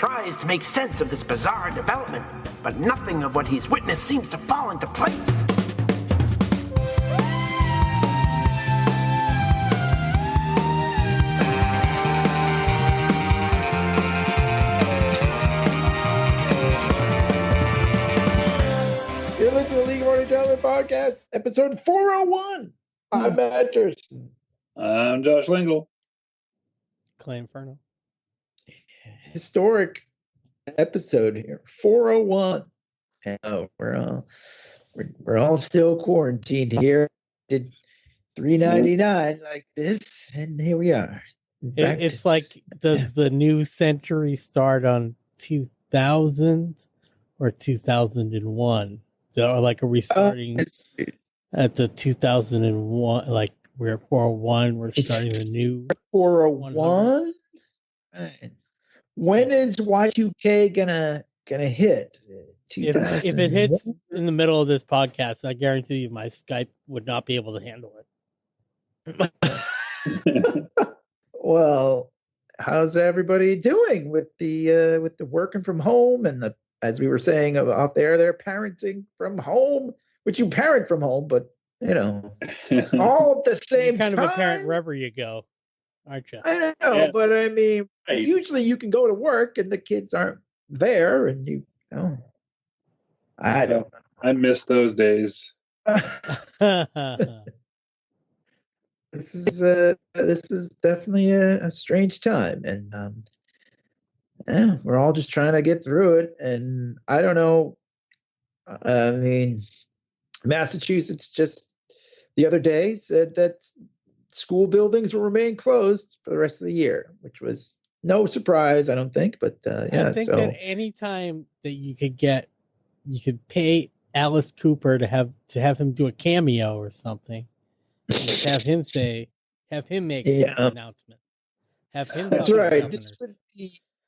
tries to make sense of this bizarre development, but nothing of what he's witnessed seems to fall into place. You're listening to the LeaguePodcast, episode 401. I'm Matt Dursin. I'm Josh Lingle. Clay Inferno. Historic episode here, 401. And we're all still quarantined here. Did $3.99 like this, and here we are. It's like the new century start on 2000 or 2001. Or like are we starting at the 2001? Like we're 401. We're starting the new 401. Right. When is Y2K gonna hit? If it hits in the middle of this podcast, I guarantee you my Skype would not be able to handle it. Well, how's everybody doing with the working from home and the, as we were saying off there, they're parenting from home, which you parent from home, but you know, all at the same You're kind time. of a parent wherever you go, aren't you? I don't know, yeah. But I mean, usually you can go to work and the kids aren't there, and you know, I don't know. I miss those days. This is definitely a strange time, and we're all just trying to get through it. And I don't know. I mean, Massachusetts just the other day said that school buildings will remain closed for the rest of the year, which was no surprise, I don't think. But yeah, I think that any time that you could pay Alice Cooper to have him do a cameo or something, just have him make an announcement. Have him. That's right.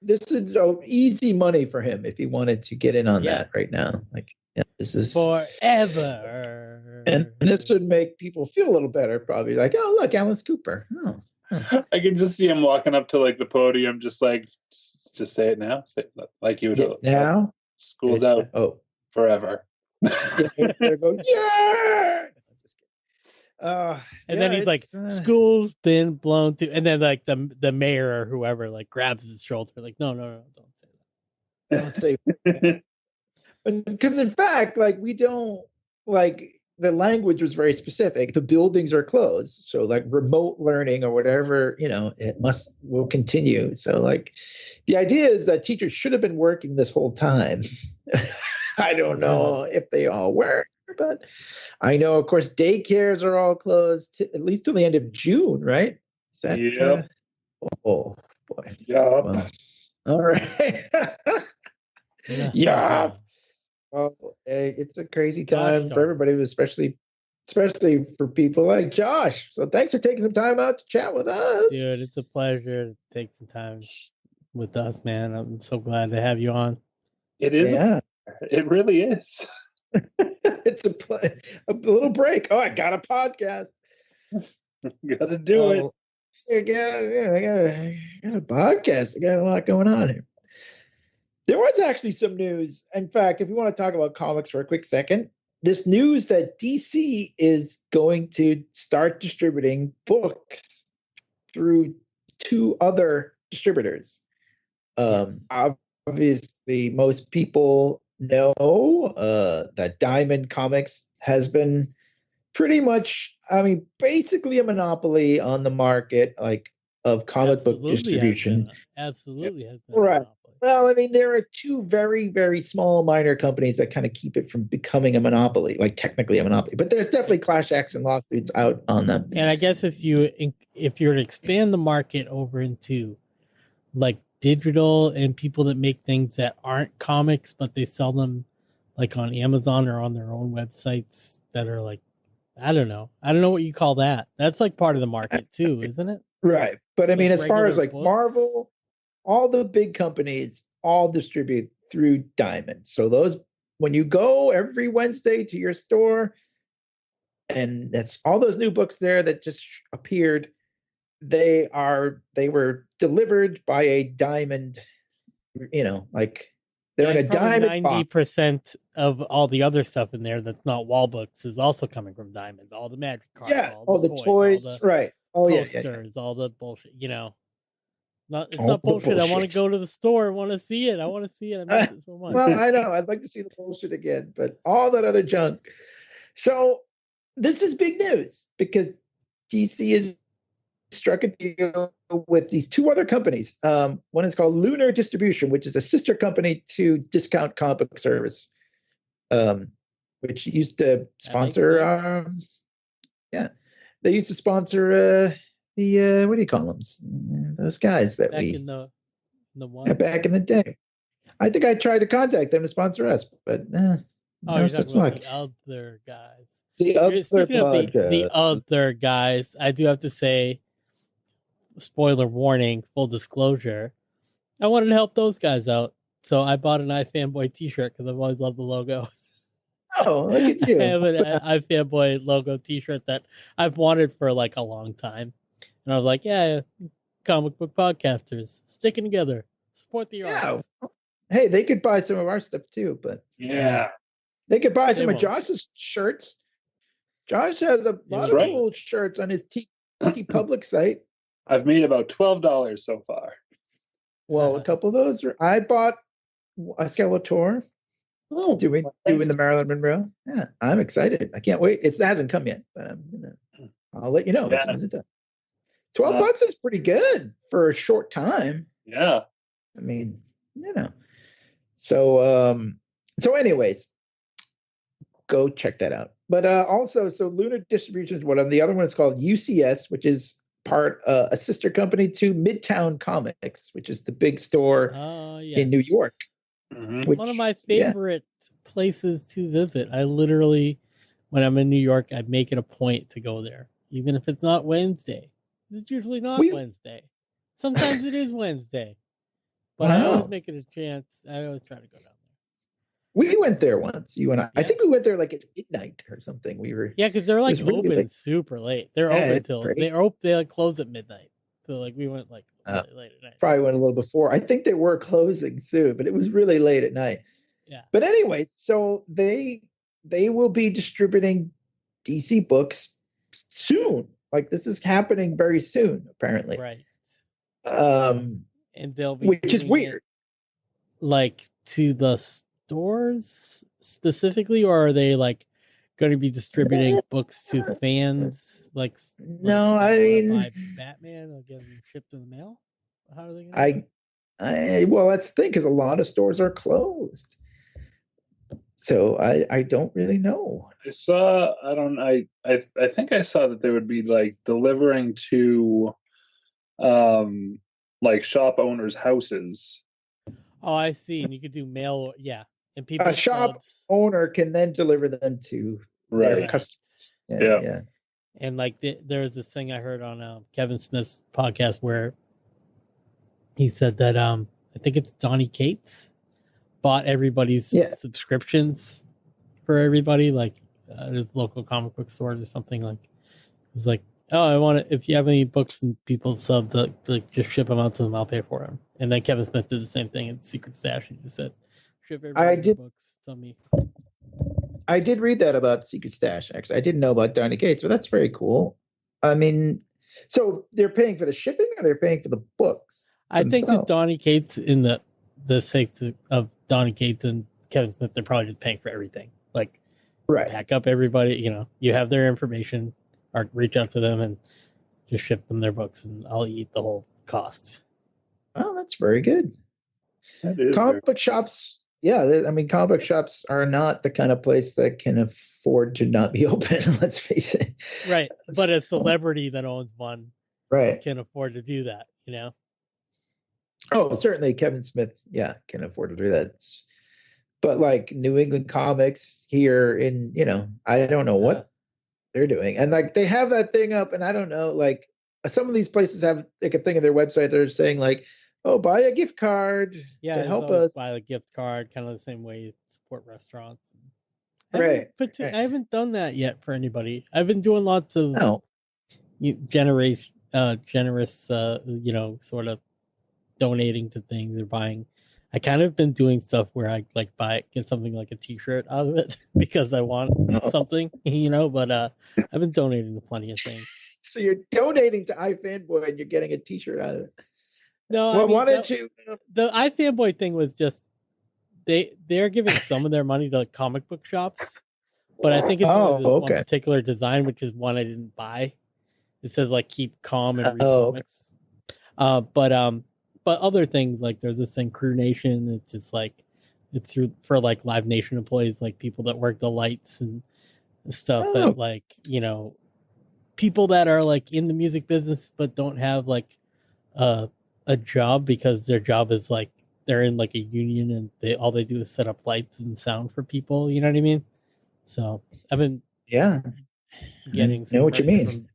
This is easy money for him if he wanted to get in on that right now. Like, yeah, this is forever. And this would make people feel a little better, probably. Like, oh, look, Alice Cooper. Oh, huh. I can just see him walking up to like the podium, just like, just say it now. Say it like you would now. School's out. Oh, forever. Go, yeah. And then he's like, "School's been blown to," and then like the mayor or whoever like grabs his shoulder, like, "No, don't say that. Don't say that." Because in fact, like we don't like the language was very specific. The buildings are closed, so like remote learning or whatever, you know, will continue. So like, the idea is that teachers should have been working this whole time. I don't know if they all were. But I know, of course, daycares are all closed at least till the end of June, right? Is that, yep. Oh boy. Yeah. Well, all right. Yeah. Well, it's a crazy time for everybody, especially for people like Josh. So thanks for taking some time out to chat with us. Dude, it's a pleasure to take some time with us, man. I'm so glad to have you on. It is. Yeah. It really is. It's a little break. Oh, I got a podcast. Gotta do it. I got a podcast. I got a lot going on here. There was actually some news. In fact, if we want to talk about comics for a quick second, this news that DC is going to start distributing books through 2 other distributors. Obviously, most people know that Diamond Comics has been pretty much, basically a monopoly on the market, like of comic book distribution. Absolutely has been. Right. Well, there are 2 very, very small minor companies that kind of keep it from becoming a monopoly, like technically a monopoly. But there's definitely class action lawsuits out on them. And I guess if you were to expand the market over into like digital and people that make things that aren't comics, but they sell them like on Amazon or on their own websites that are like, I don't know what you call that. That's like part of the market too, isn't it? Right. But Like as far as like books? Marvel, all the big companies all distribute through Diamond. So those, when you go every Wednesday to your store, and that's all those new books there that just appeared, they were delivered by a Diamond like they're in a diamond box. 90% of all the other stuff in there that's not wall books is also coming from Diamond. All the magic cards, Yeah, all the toys, all the right? Oh posters, all the bullshit. It's All not the bullshit. I want to bullshit. go to the store. I want to see it. I want to see it. I miss it so much. Well, I know. I'd like to see the bullshit again, but all that other junk. So this is big news because DC has struck a deal with these two other companies. One is called Lunar Distribution, which is a sister company to Discount Comic Book Service, which used to sponsor. They used to sponsor the what do you call them? Those guys that back in the one. back in the day. I think I tried to contact them to sponsor us, but no such luck. The other guys. Speaking of the other guys, I do have to say, spoiler warning, full disclosure, I wanted to help those guys out, so I bought an iFanboy t-shirt because I've always loved the logo. Oh, look at you. I have an iFanboy logo t-shirt that I've wanted for like a long time. And I was like, yeah, comic book podcasters sticking together, support the arts. Hey, they could buy some of our stuff too, but they could buy some of Josh's shirts. Josh has a lot of old shirts on his T Public site. I've made about $12 so far. Well, a couple of those I bought a Skeletor. Oh, doing the Marilyn Monroe. Yeah, I'm excited. I can't wait. It hasn't come yet, but I'll let you know as soon as it does. $12 is pretty good for a short time. Yeah. I mean, So anyways, go check that out. But also, so Lunar Distribution is one of them. The other one is called UCS, which is a sister company to Midtown Comics, which is the big store in New York. Mm-hmm. One of my favorite places to visit. I literally, when I'm in New York, I make it a point to go there, even if it's not Wednesday. It's usually not Wednesday. Sometimes it is Wednesday. But I always make it a chance. I always try to go down there. We went there once, you and I. Yeah. I think we went there like at midnight or something. Because they're like open super late. They're open till they like close at midnight. So like we went like really late at night. Probably went a little before. I think they were closing soon, but it was really late at night. Yeah. But anyway, so they will be distributing DC books soon. Like this is happening very soon, apparently. Right. And they'll be which is weird. Like to the stores specifically, or are they like going to be distributing books to fans? Like no, I mean, buy Batman or get them shipped in the mail. How are they going to? Well, that's the thing because a lot of stores are closed. So I don't really know. I think I saw that they would be like delivering to like shop owners' houses. Oh, I see. And you could do mail, and people. A shop owner can then deliver them to their customers. Yeah. And like there's this thing I heard on Kevin Smith's podcast where he said that I think it's Donny Cates bought everybody's subscriptions for everybody, like his local comic book stores or something. Like it was like, oh, I want to, if you have any books and people sub to just ship them out to them, I'll pay for them. And then Kevin Smith did the same thing in Secret Stash. He just said, ship everybody books to me. I did read that about Secret Stash, actually. I didn't know about Donny Cates, so that's very cool. I mean, so they're paying for the shipping or they're paying for the books? I think that Donny Cates, in the sake of Donny Cates and Kevin Smith, they're probably just paying for everything. Like, pack up everybody, you have their information, or reach out to them and just ship them their books, and I'll eat the whole cost. Oh, that's very good. Comic book shops. Yeah, I mean, comic book shops are not the kind of place that can afford to not be open, let's face it. Right, but a celebrity that owns one can afford to do that, Oh, certainly Kevin Smith, can afford to do that. But like New England Comics here in, I don't know what they're doing. And like they have that thing up, and I don't know, like some of these places have like a thing on their website they're saying like, oh, buy a gift card to help us. Buy a gift card, kind of the same way you support restaurants. I haven't done that yet for anybody. I've been doing lots of generous, sort of donating to things or buying. I kind of been doing stuff where I like get something like a T-shirt out of it because I want something, But I've been donating to plenty of things. So you're donating to iFanboy and you're getting a T-shirt out of it. No, Well, I mean, why don't you? the iFanboy thing was just they're giving some of their money to comic book shops, but I think it's only this one particular design, which is one I didn't buy. It says like keep calm and read comics. But other things like there's this thing Crew Nation. It's just like it's for like Live Nation employees, like people that work the lights and stuff that like people that are like in the music business but don't have like a job because their job is like they're in like a union and all they do is set up lights and sound for people. You know what I mean? So I've been getting some what you mean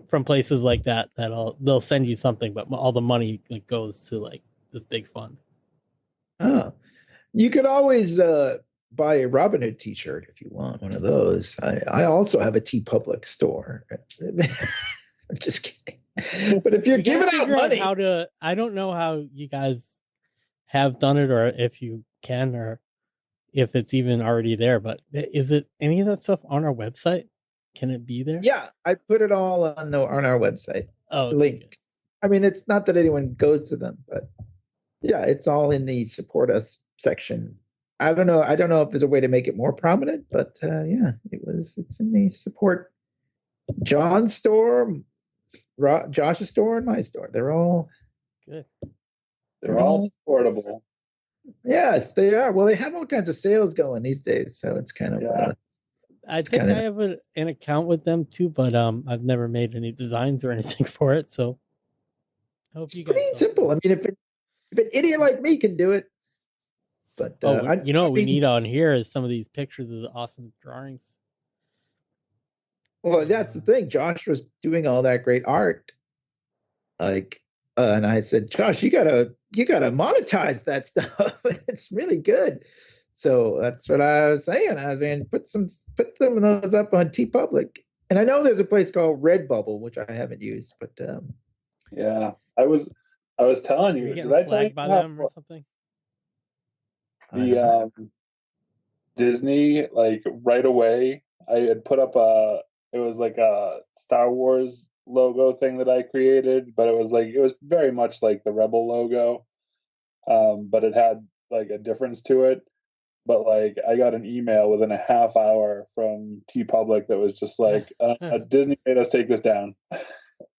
from places like that they'll send you something, but all the money like goes to like this big fund. Oh, you could always buy a Robin Hood T-shirt if you want one of those. I also have a TeePublic store. I'm just kidding. But if you're giving out money, I don't know how you guys have done it, or if you can, or if it's even already there. But is it any of that stuff on our website? Can it be there? Yeah, I put it all on our website. Oh, okay, links. Good. I mean, it's not that anyone goes to them, but yeah, it's all in the support us section. I don't know if there's a way to make it more prominent, but yeah, it's in the support John's store, Josh's store, and my store. They're all good. They're all affordable. Yes, they are. Well, they have all kinds of sales going these days, so it's kind of. I think I have an account with them too, but I've never made any designs or anything for it. So I hope you guys. Pretty simple. I mean, if an idiot like me can do it, but what we need on here is some of these pictures of the awesome drawings. Well, that's the thing. Josh was doing all that great art, like, and I said, Josh, you gotta monetize that stuff. It's really good. So that's what I was saying. I was saying, put some of those up on TeePublic. And I know there's a place called Redbubble, which I haven't used, but yeah, I was telling you, did I tell you by them or something? The Disney, like right away, I had put up it was like a Star Wars logo thing that I created, but it was very much like the Rebel logo, but it had like a difference to it. But like I got an email within a half hour from TeePublic that was just like, Disney made us take this down.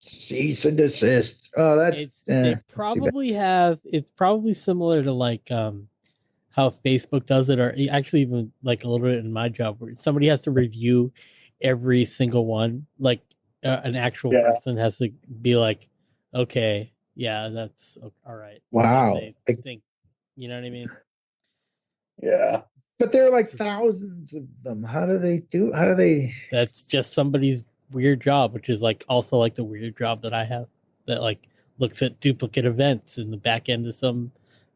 Cease and desist. Oh, they probably have. It's probably similar to like how Facebook does it, or actually even like a little bit in my job where somebody has to review every single one. Like an actual person has to be like, okay, yeah, that's all right. Wow. They think, you know what I mean? Yeah. But there are like thousands of them. How do they? That's just somebody's weird job, which is like also like the weird job that I have that like looks at duplicate events in the back end of some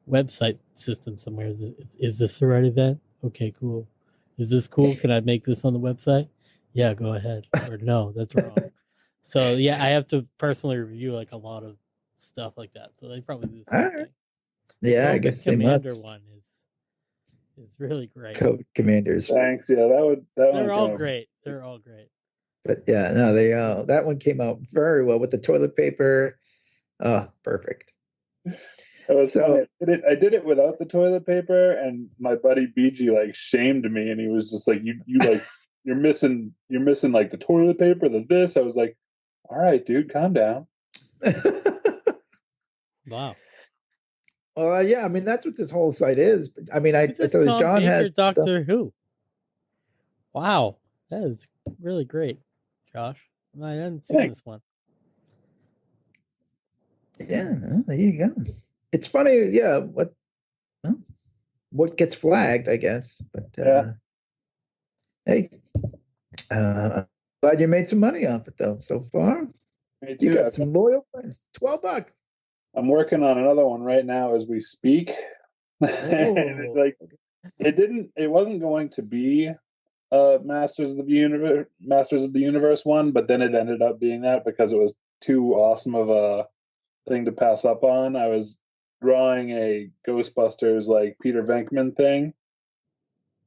website system somewhere. Is this the right event? Okay, cool. Is this cool? Can I make this on the website? Yeah, go ahead. Or no, that's wrong. So yeah, I have to personally review like a lot of stuff like that. So they probably do the same thing. Yeah, I guess they must. Commander one is really great. Code Commanders. Thanks. Yeah, they're all great. They're all great. But yeah, no, that one came out very well with the toilet paper. Oh, perfect. So I did it without the toilet paper, and my buddy BG like shamed me, and he was just like, "You like you're missing like the toilet paper, the this." I was like, "All right, dude, calm down." Wow. Well, yeah, I mean that's what this whole site is. I mean, I told you, John has Doctor Who. Wow, that is really great, Josh. I hadn't seen this one. Yeah, well, there you go. It's funny, yeah. What gets flagged, I guess. But hey, glad you made some money off it though. So far, you got some loyal friends. $12. I'm working on another one right now as we speak. It wasn't going to be Masters of the Universe one, but then it ended up being that because it was too awesome of a thing to pass up on. I was drawing a Ghostbusters like Peter Venkman thing,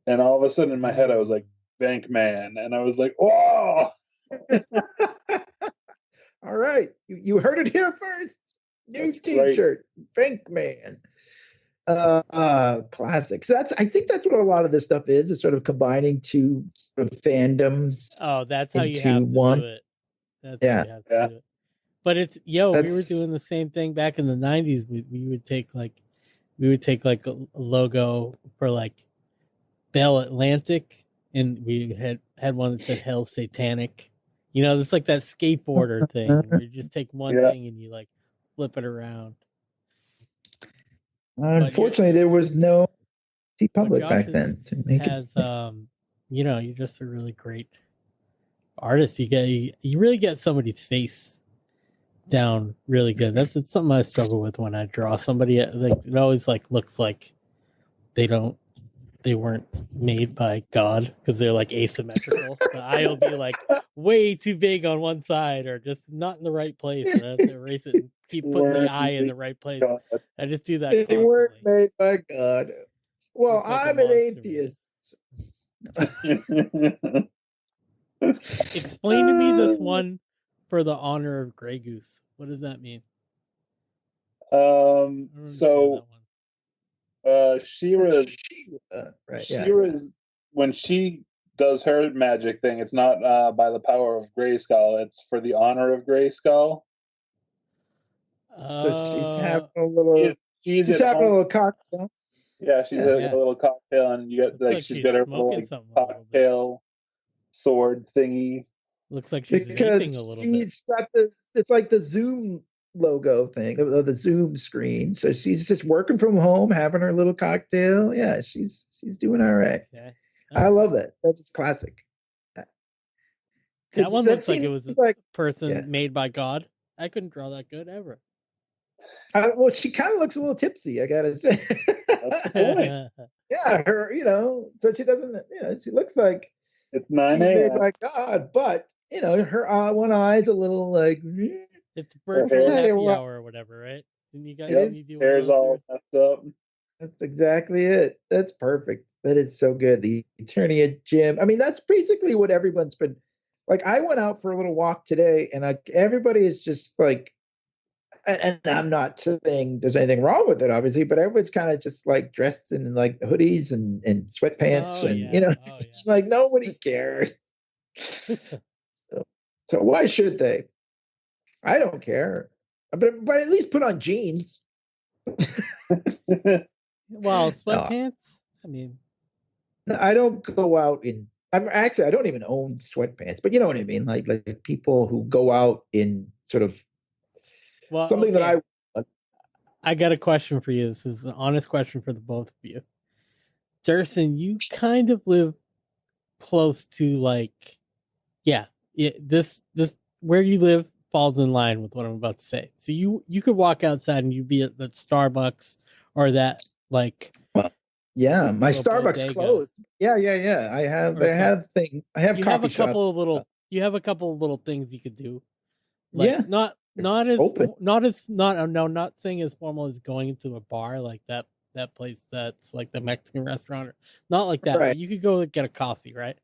and all of a sudden in my head I was like Venkman, and I was like, oh. All right, you heard it here first. New That's T-shirt, Venkman. Classic. So I think that's what a lot of this stuff is sort of combining two sort of fandoms. Oh, that's how you into have to one. do it. That's Yeah. how you have to do it. But it's we were That's- doing the same thing back in the 90s. We would take like a logo for like Bell Atlantic, and we had one that said Hell Satanic. You know, it's like that skateboarder thing where you just take one thing and you like flip it around. Unfortunately, there was no T-Public Josh back then to make has, it. you know, you're just a really great artist. You really get somebody's face down really good. That's something I struggle with when I draw somebody. Like it always like looks like they weren't made by God because they're like asymmetrical. The eye will be like way too big on one side or just not in the right place. And I have to erase it and keep putting the eye in the right place. I just do that. They constantly. weren't made by God. Well, Like I'm an atheist. Explain to me this one for the honor of Grey Goose. What does that mean? So She-Ra, right? She-Ra's, when she does her magic thing, it's not by the power of Grayskull. It's for the honor of Grayskull. So she's having a little. She's having a little cocktail. Yeah, she's having a little cocktail, and you get like she's got her little like, cocktail sword thingy. Looks like she's because vaping a little she's got it's like the Zoom logo thing, the Zoom screen. So she's just working from home, having her little cocktail. Yeah, she's doing all right. Okay. I love that. That's classic. That one looks like it was a person made by God. I couldn't draw that good ever. Well, she kind of looks a little tipsy, I gotta say. That's the point. Yeah, her, so she doesn't, she looks like it's 9 a.m. made by God, but her one eye's a little like it's virtual happy hour or whatever, right? And you guys hair's all messed up. That's exactly it. That's perfect. That is so good. The Eternia Gym. I mean, that's basically what everyone's been like. I went out for a little walk today, and everybody is just like. And I'm not saying there's anything wrong with it, obviously, but everyone's kind of just like dressed in like hoodies and sweatpants, it's like nobody cares. So why should they? I don't care, but at least put on jeans. Well, sweatpants. I mean, I don't go out in. I don't even own sweatpants, but you know what I mean, like people who go out in sort of. Well, something that I got a question for you. This is an honest question for the both of you. Dursin, you kind of live close to this where you live falls in line with what I'm about to say. So you could walk outside and you'd be at the Starbucks or that like. Yeah, my Starbucks bodega. Closed. Yeah. I have things. I have coffee shop. You have a couple of little things you could do. Like, not saying as formal as going into a bar like that place that's like the Mexican restaurant, not like that. Right. But you could go get a coffee, right?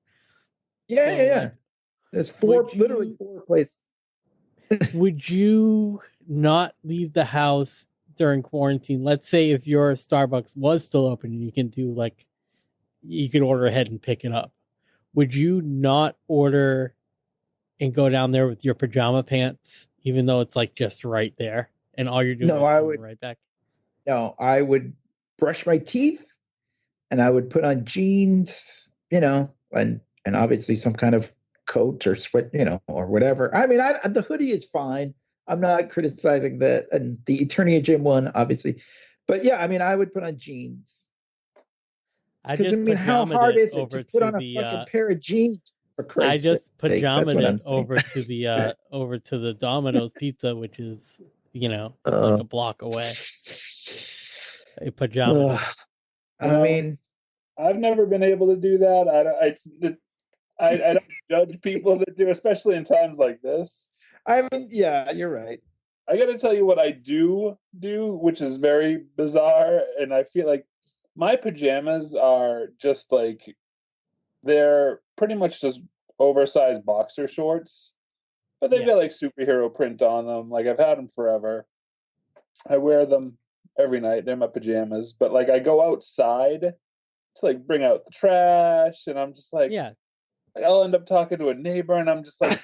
Yeah. Like, there's literally four places. Would you not leave the house during quarantine? Let's say if your Starbucks was still open and you could order ahead and pick it up. Would you not order and go down there with your pajama pants, even though it's like just right there, and all you're doing is coming right back? No, I would brush my teeth, and I would put on jeans, and obviously some kind of coat or sweat, or whatever. I mean, the hoodie is fine. I'm not criticizing that, and the Eternia Gym one, obviously, but yeah, I mean, I would put on jeans. Because how hard is it to put on a fucking pair of jeans? I just pajamaed it over to the Domino's Pizza, which is like a block away. A pajama. I mean, I've never been able to do that. I don't judge people that do, especially in times like this. I mean, yeah, you're right. I got to tell you what I do, which is very bizarre, and I feel like my pajamas are just like they're pretty much just oversized boxer shorts, but they've got like superhero print on them. Like I've had them forever. I wear them every night. They're my pajamas, but like I go outside to like bring out the trash, and I'm just like, I'll end up talking to a neighbor, and I'm just like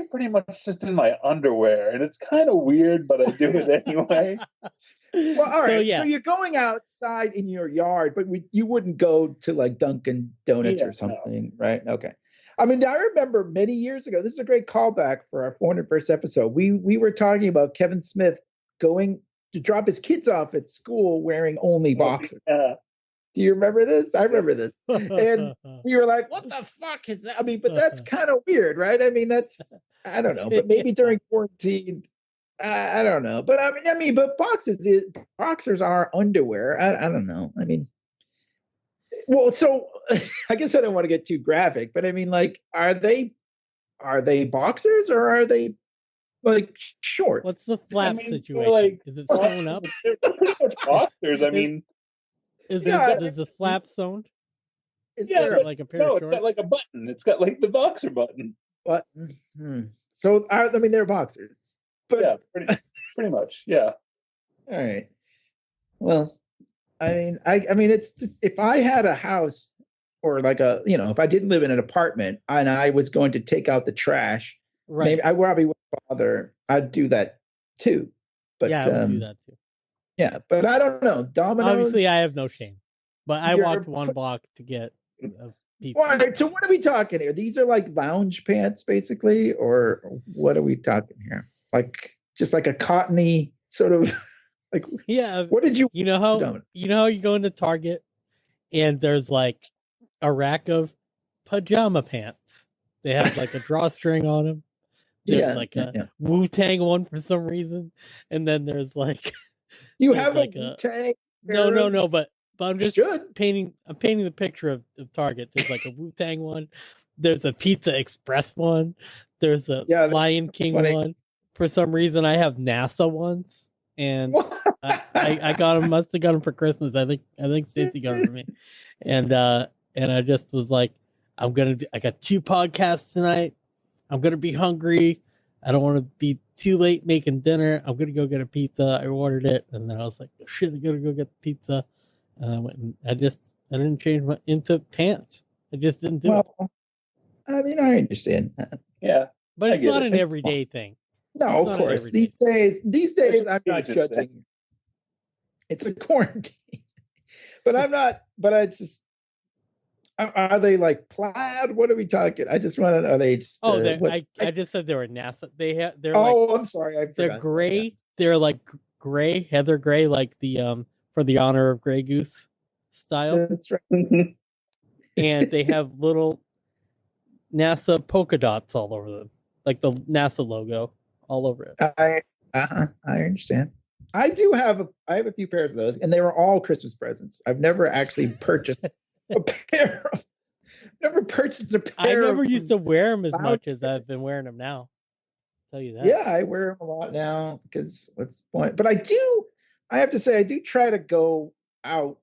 pretty much just in my underwear, and it's kind of weird, but I do it anyway. Well, all right. So you're going outside in your yard, but you wouldn't go to like Dunkin' Donuts or something, right? Okay. I mean, I remember many years ago. This is a great callback for our 401st episode. We were talking about Kevin Smith going to drop his kids off at school wearing only boxers. Do you remember this? I remember this. And we were like, what the fuck is that? I mean, but that's kind of weird, right? I mean, I don't know. But maybe during quarantine, I don't know. But I mean, but boxers are underwear. I don't know. I mean, well, so I guess I don't want to get too graphic, but I mean, like, are they boxers or are they like shorts? What's the flap situation? Like, is it sewn up? They're pretty much boxers. I mean, is the flap sewn? Is there like a pair of shorts? It's got like a button. It's got like the boxer button. Button. So I mean, they're boxers. But, yeah, pretty much. Yeah. All right. Well, I mean, it's just, if I had a house or like if I didn't live in an apartment and I was going to take out the trash, maybe I probably wouldn't bother. I'd do that too. But I would do that too. Yeah, but I don't know. Domino's. Obviously, I have no shame, but I walked one block to get a pizza. All right, so what are we talking here? These are like lounge pants, basically, or what are we talking here? Like just like a cottony sort of like. Yeah. What did you? You know how you go into Target and there's like a rack of pajama pants. They have like a drawstring on them. There's like a Wu-Tang one for some reason, and then there's like. You have like a Wu-Tang? No, but I'm just painting. I'm painting the picture of Target. There's like a Wu-Tang one. There's a Pizza Express one. There's a Lion King one. For some reason, I have NASA ones, and I got them. Must have got them for Christmas. I think Stacey got them for me, and I just was like, I got 2 podcasts tonight. I'm gonna be hungry. I don't want to be too late making dinner. I'm going to go get a pizza. I ordered it. And then I was like, oh, shit, I got to go get the pizza. And I went and I didn't change into pants. I just didn't do it. I mean, I understand that. Yeah. But it's not an everyday thing. No, of course. These days, I'm not judging. It's a quarantine. But are they like plaid? What are we talking? I just want to know. Are they just? I just said they were NASA. They're I'm sorry. They're gray. That. They're like gray, heather gray, like the for the honor of Grey Goose style. That's right. And they have little NASA polka dots all over them, like the NASA logo all over it. I understand. I have a few pairs of those, and they were all Christmas presents. I've never actually purchased. Never purchased a pair. I never used to wear them as much as I've been wearing them now. I'll tell you that. Yeah, I wear them a lot now because what's the point? But I have to say, I do try to go out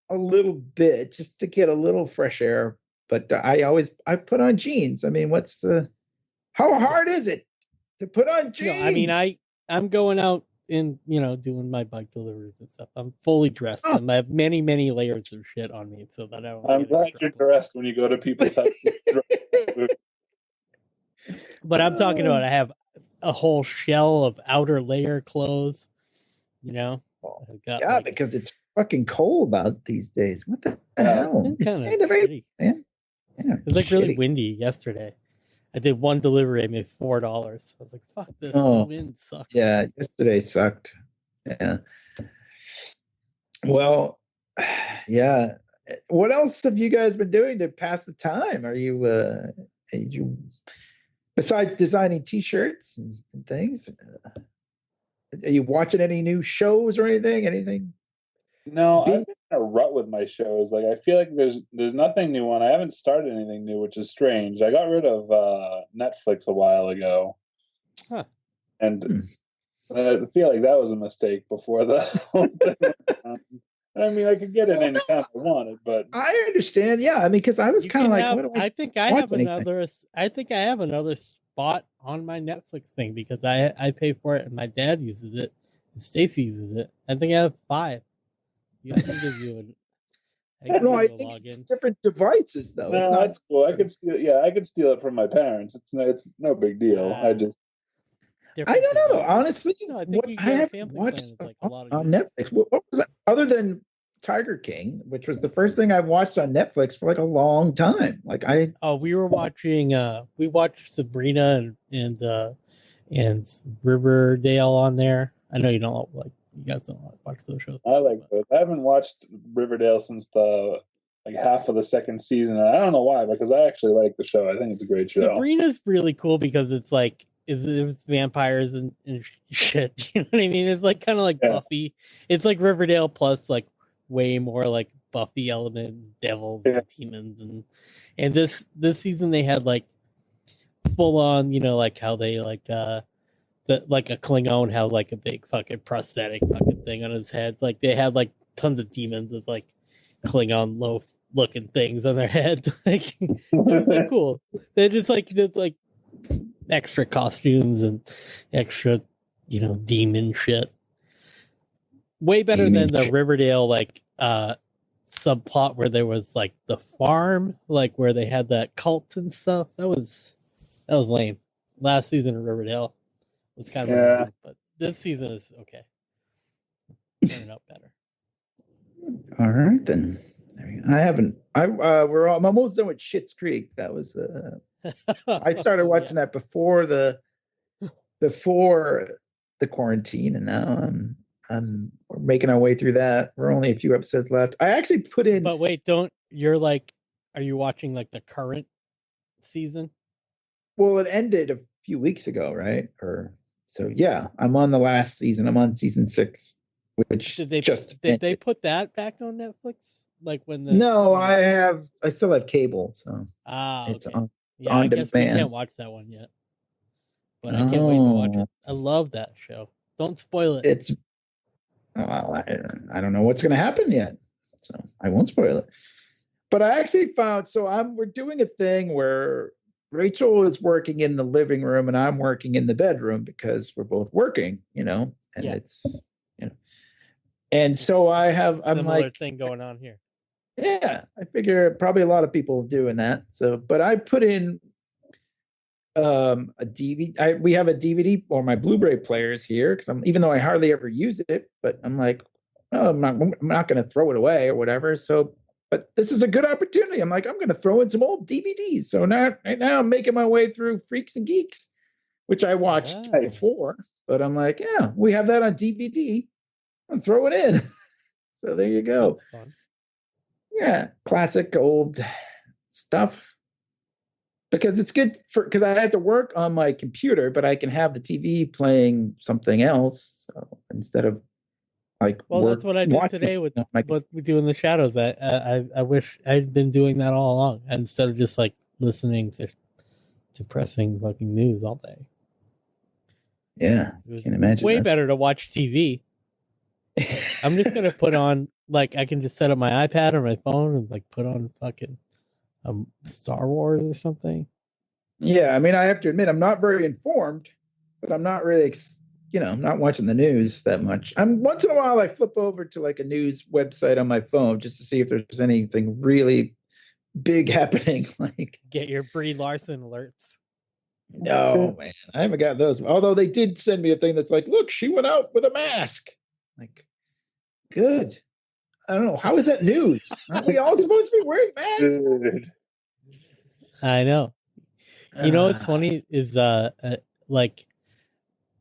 a little bit just to get a little fresh air. But I put on jeans. I mean, how hard is it to put on jeans? I mean, I'm going out and doing my bike deliveries and stuff. I'm fully dressed and I have many, many layers of shit on me so that I'm glad you're dressed when you go to people's houses. But I'm talking about I have a whole shell of outer layer clothes. Because it's fucking cold out these days. What the hell? It's kind of shitty. Man. Yeah, it was like really windy yesterday. I did one delivery. I made $4. I was like, "Fuck this! The wind sucks." Yeah, yesterday sucked. Yeah. Well, yeah. What else have you guys been doing to pass the time? Are you besides designing T-shirts and things? Are you watching any new shows or anything? Anything? No, I've been in a rut with my shows. Like I feel like there's nothing new on. I haven't started anything new, which is strange. I got rid of Netflix a while ago, and I feel like that was a mistake before the whole thing went down. I mean, I could get it anytime I wanted, but I understand. Yeah, I mean, because I was You kind of can like, have. what do I think I watch have anything? another. I think I have another spot on my Netflix thing because I pay for it and my dad uses it. And Stacy uses it. I think I have 5. I can give you an. I can No, give I you a think it's login. different devices though. It's no, not. that's cool. I could steal. Yeah, I could steal it from my parents. It's no big deal. I just I Different don't know. devices. Honestly, No, I think what you I get a haven't family watched plan. It's like a on lot of on users. Netflix. What was that other than Tiger King, which was the first thing I've watched on Netflix for like a long time? Like Oh, we were watching. We watched Sabrina and Riverdale on there. I know you don't like. You guys don't watch those shows. I like those. I haven't watched Riverdale since the like half of the second season, and I don't know why, because I actually like the show. I think it's a great show. Sabrina's really cool because it's like it's vampires and shit. You know what I mean? It's like kind of like Yeah. Buffy. It's like Riverdale plus like way more like Buffy element, devils Yeah. and demons and this season they had like full on, like how they like like a Klingon have like a big fucking prosthetic fucking thing on his head. Like they had like tons of demons with like Klingon low looking things on their head. Like it was like cool. They just like did like extra costumes and extra, demon shit. Way better Demon than the shit. Riverdale like subplot where there was like the farm, like where they had that cult and stuff. That was lame. Last season of Riverdale was kind of lame, but this season is okay. Turning out better. All right then. I haven't. I'm almost done with Schitt's Creek. That was I started watching that before the quarantine, and now we're making our way through that. We're only a few episodes left. I actually put in. But wait, are you watching like the current season? Well, it ended a few weeks ago, right? So yeah, I'm on the last season. I'm on season 6, which Did they put that back on Netflix? Like when the No, I still have cable, so it's okay. on. Yeah, I guess we demand. can't watch that one yet. But I can't wait to watch it. I love that show. Don't spoil it. It's well, I don't know what's going to happen yet, so I won't spoil it. But I actually found we're doing a thing where Rachel is working in the living room and I'm working in the bedroom because we're both working, and it's and so I'm Similar like thing going on here. Yeah, I figure probably a lot of people doing that. So, but I put in a DVD. We have a DVD or my Blu-ray players here because even though I hardly ever use it, but I'm like, oh, I'm not going to throw it away or whatever. So, but this is a good opportunity. I'm like, I'm going to throw in some old DVDs. So now I'm making my way through Freaks and Geeks, which I watched before. But I'm like, yeah, we have that on DVD. I'm throwing it in. So there you go. That's fun. Yeah, classic old stuff. Because it's good because I have to work on my computer, but I can have the TV playing something else. So instead of like, that's what I did today with what we do in the shadows. I wish I'd been doing that all along instead of just like listening to depressing fucking news all day. Yeah, I can imagine. Way better to watch TV. I'm just gonna put on like I can just set up my iPad or my phone and like put on fucking Star Wars or something. Yeah, I mean, I have to admit I'm not very informed, but I'm not really, I'm not watching the news that much. Once in a while I flip over to like a news website on my phone just to see if there's anything really big happening. Like get your Brie Larson alerts. No, man, I haven't got those. Although they did send me a thing that's like, look, she went out with a mask. Like, good. I don't know. How is that news? Aren't we all supposed to be wearing masks? I know. You know what's funny is like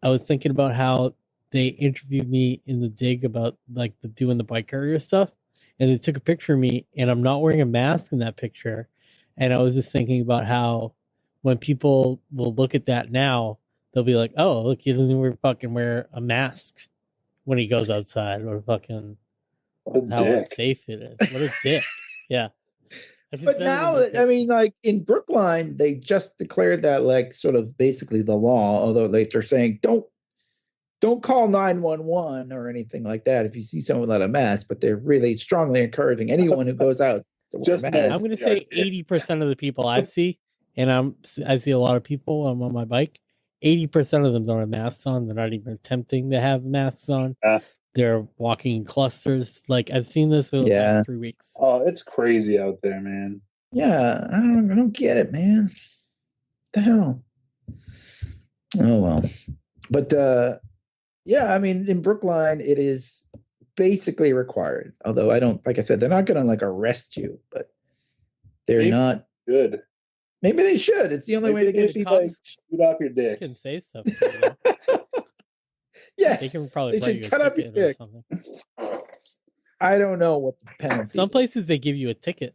I was thinking about how they interviewed me in the dig about like doing the bike courier stuff, and they took a picture of me, and I'm not wearing a mask in that picture, and I was just thinking about how when people will look at that now, they'll be like, "Oh, look, he doesn't fucking wear a mask when he goes outside, or fucking how unsafe it is. What a dick!" Yeah. But now, I mean, like in Brookline, they just declared that like sort of basically the law. Although they're saying don't don't call 911 or anything like that if you see someone without a mask, but they're really strongly encouraging anyone who goes out to wear Just a know- mask. I'm going to say 80% of the people I see, and I see a lot of people. I'm on my bike. 80% of them don't have masks on. They're not even attempting to have masks on. Yeah. They're walking in clusters. Like I've seen this for the past 3 weeks. Oh, it's crazy out there, man. Yeah, I don't get it, man. What the hell? Oh well. But yeah, I mean, in Brookline, it is basically required. Although I don't, like I said, they're not going to like arrest you, but they're Maybe not. Good. Maybe they should. It's the only way to Maybe get the people. cops shoot off your You dick. can say something. You know? Yes, They can probably they write should you a cut up your ticket or dick. something. I don't know what the penalty. Some is. places they give you a ticket.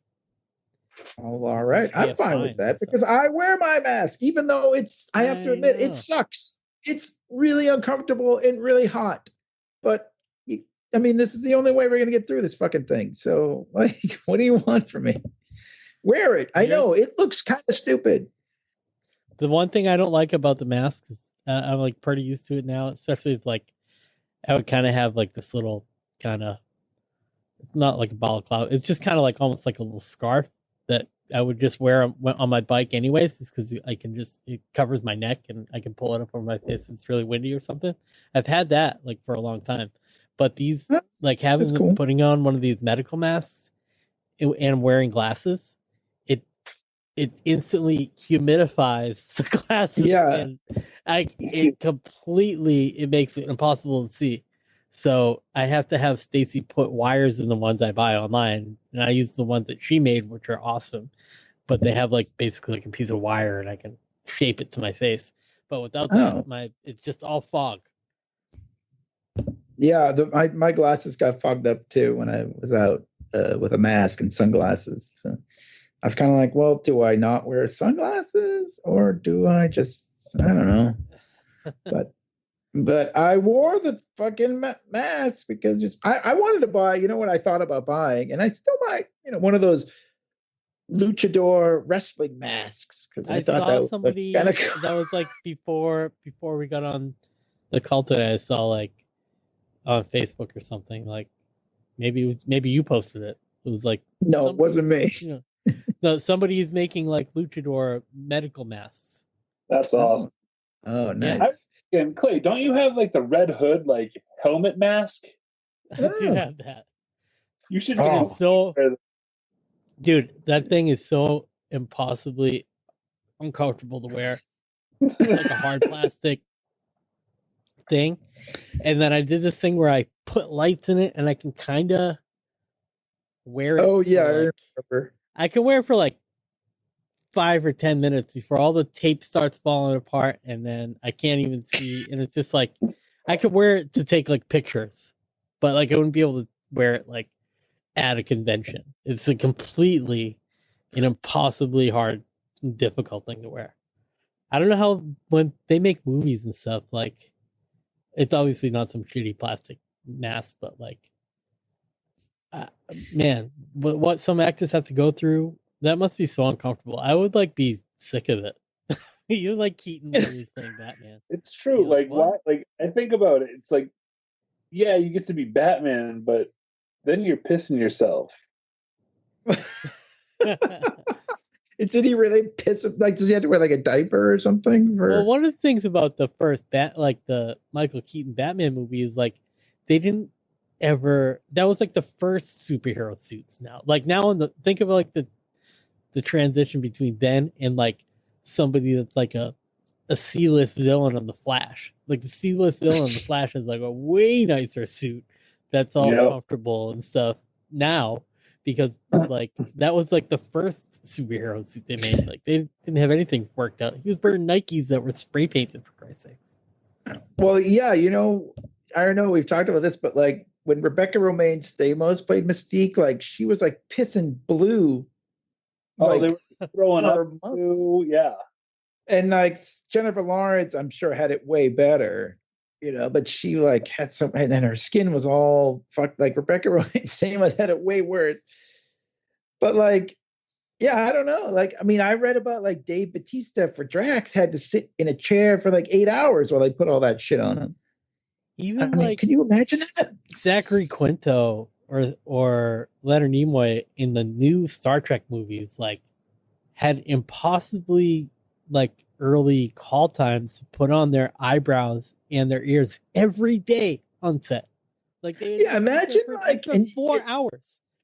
Oh, all right. Pay a I'm fine fine with and that stuff. because I wear my mask, even though I have to I admit, know. it sucks. It's really uncomfortable and really hot. But, I mean, this is the only way we're going to get through this fucking thing. So, like, what do you want from me? Wear it. I know, it looks kind of stupid. The one thing I don't like about the mask is I'm like pretty used to it now, especially if like I would kind of have like this little kind of, not like a balaclava. It's just kind of like almost like a little scarf that I would just wear on my bike anyways, just because it covers my neck and I can pull it up over my face if it's really windy or something. I've had that like for a long time, but these like putting on one of these medical masks and wearing glasses, it instantly humidifies the glasses. Yeah. And it makes it impossible to see. So I have to have Stacy put wires in the ones I buy online, and I use the ones that she made, which are awesome. But they have like basically like a piece of wire, and I can shape it to my face. But without that, it's just all fog. Yeah, my glasses got fogged up too when I was out with a mask and sunglasses. So I was kind of like, well, do I not wear sunglasses or do I just, I don't know. But I wore the fucking mask because I wanted to buy, you know what I thought about buying, and I still might, one of those luchador wrestling masks because I thought saw that somebody was cool. That was like before we got on the call today. I saw like on Facebook or something, like maybe you posted it. It was like, no, it wasn't me. No, somebody's making like luchador medical masks. That's awesome. Oh, nice. And Clay, don't you have like the Red Hood like helmet mask? I do have that. You should. Dude, that thing is so impossibly uncomfortable to wear. It's like a hard plastic thing. And then I did this thing where I put lights in it and I can kind of wear it. Oh, yeah, I remember. I can wear it for like 5 or 10 minutes before all the tape starts falling apart, and then I can't even see. And it's just like, I could wear it to take like pictures, but like I wouldn't be able to wear it like at a convention. It's a completely an impossibly hard, difficult thing to wear. I don't know how when they make movies and stuff, like it's obviously not some shitty plastic mask, but like, man, what some actors have to go through, that must be so uncomfortable. I would like be sick of it. You like Keaton when he's playing Batman. It's true. Like why? Like I think about it. It's like, yeah, you get to be Batman, but then you're pissing yourself. Did he really piss? Like, does he have to wear like a diaper or something? Well, one of the things about the first the Michael Keaton Batman movie is like they didn't ever. That was like the first superhero suits. Now, like now think of like the transition between then and like somebody that's like a C-list villain on the Flash. Like the C-list villain on the Flash is like a way nicer suit that's all comfortable and stuff now, because like that was like the first superhero suit they made. Like they didn't have anything worked out. He was wearing Nikes that were spray painted, for Christ's sake. Well, yeah, I don't know, we've talked about this, but like when Rebecca Romaine Stamos played Mystique, like she was like pissing blue. Like, they were throwing up too, yeah. And like Jennifer Lawrence, I'm sure had it way better, but she like had some, and then her skin was all fucked. Like Rebecca Romaine Stamos had it way worse. But like, yeah, I don't know. Like, I mean, I read about like Dave Bautista for Drax had to sit in a chair for like 8 hours while they put all that shit on him. Even can you imagine that? Zachary Quinto or Leonard Nimoy in the new Star Trek movies, like, had impossibly early call times to put on their eyebrows and their ears every day on set. Like, they imagine for 4 hours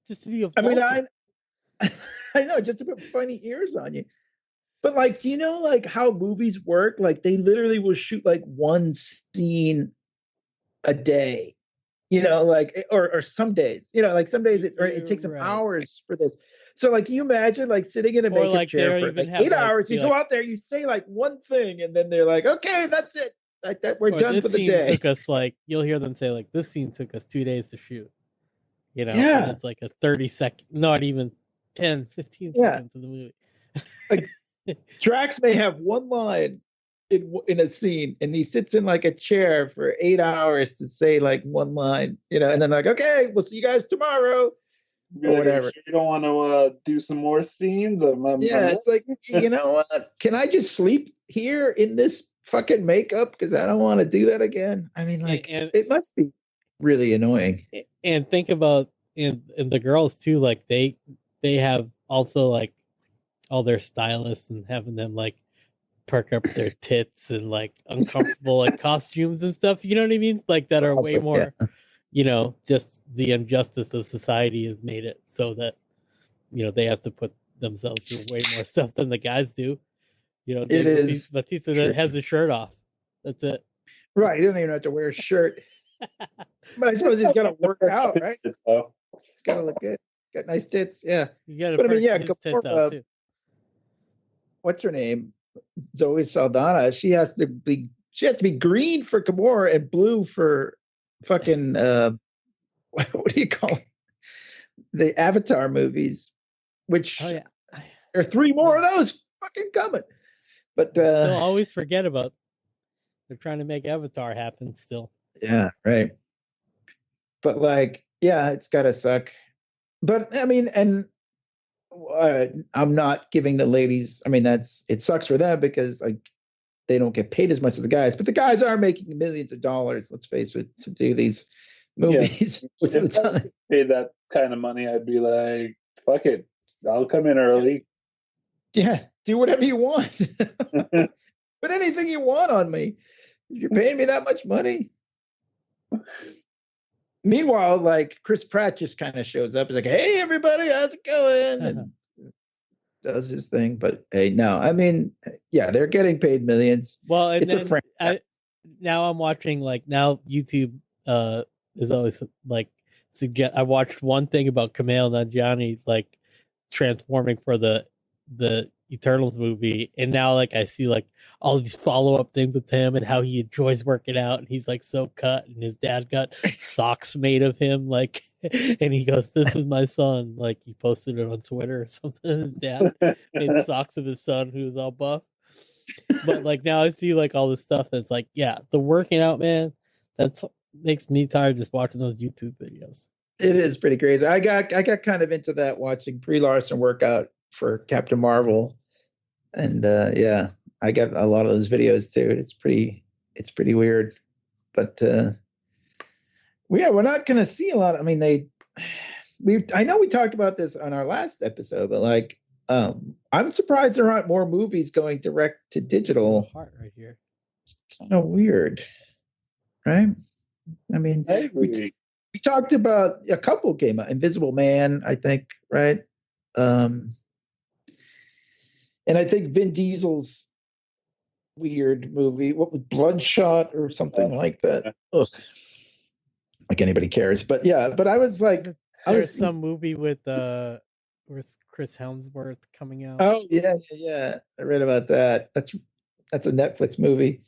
just to be a Vulcan. I mean, I know, just to put funny ears on you. But do you know how movies work? Like, they literally will shoot one scene a day, or some days, some days it takes them hours for this. So can you imagine sitting in a makeup chair for 8 hours? You go out there, you say one thing, and then they're like, okay, that's it. That we're done for the day. Took us you'll hear them say this scene took us 2 days to shoot. And it's a 30-second, not even 10, 15 seconds of the movie. Drax may have one line in a scene, and he sits in a chair for 8 hours to say one line, and then okay, we'll see you guys tomorrow, or whatever. You don't want to do some more scenes? It's you know what? Can I just sleep here in this fucking makeup? Because I don't want to do that again. I mean, it must be really annoying. And think about and the girls too. They have also all their stylists and having them perk up their tits and uncomfortable costumes and stuff. You know what I mean? That are way more, just the injustice of society has made it so that, they have to put themselves through way more stuff than the guys do. It is. Batista has his shirt off. That's it. Right. He doesn't even have to wear a shirt. But I suppose he's got to work out, right? He's got to look good. Got nice tits. Yeah. But I mean, Gamora, what's her name? Zoe Saldana. She has to be green for Gamora and blue for fucking what do you call it? The Avatar movies, which there are 3 more of those fucking coming. But they'll always forget about. They're trying to make Avatar happen still. Yeah, right. But it's gotta suck. But I mean, and I'm not giving the ladies. I mean, it sucks for them because they don't get paid as much as the guys. But the guys are making millions of dollars. Let's face it, to do these movies most of the time. If I paid that kind of money, I'd be like, fuck it, I'll come in early. Yeah, do whatever you want. Put anything you want on me. If you're paying me that much money. Meanwhile, Chris Pratt just kind of shows up. He's like, hey, everybody, how's it going? And does his thing. But hey, no, I mean, yeah, they're getting paid millions. Well, and then now I'm watching, now YouTube is always suggest. I watched one thing about Kumail Nanjiani, transforming for the Eternals movie, and now I see all these follow-up things with him and how he enjoys working out, and he's so cut, and his dad got socks made of him, and he goes, this is my son, he posted it on Twitter or something. His dad made socks of his son who was all buff. But now I see all this stuff, and it's yeah, the working out, man, that's makes me tired just watching those YouTube videos. It is pretty crazy. I got kind of into that watching Brie Larson workout for Captain Marvel, and I got a lot of those videos too. It's pretty weird, but we're not going to see a lot. I mean, I know we talked about this on our last episode, but I'm surprised there aren't more movies going direct to digital. Heart right here. It's kind of weird, right? I mean, we talked about a couple came out. Invisible Man, I think, right? And I think Vin Diesel's weird movie, what was Bloodshot or something like that. Ugh. Anybody cares, but yeah. But I was there's some movie with Chris Hemsworth coming out. Oh yeah. I read about that. That's a Netflix movie.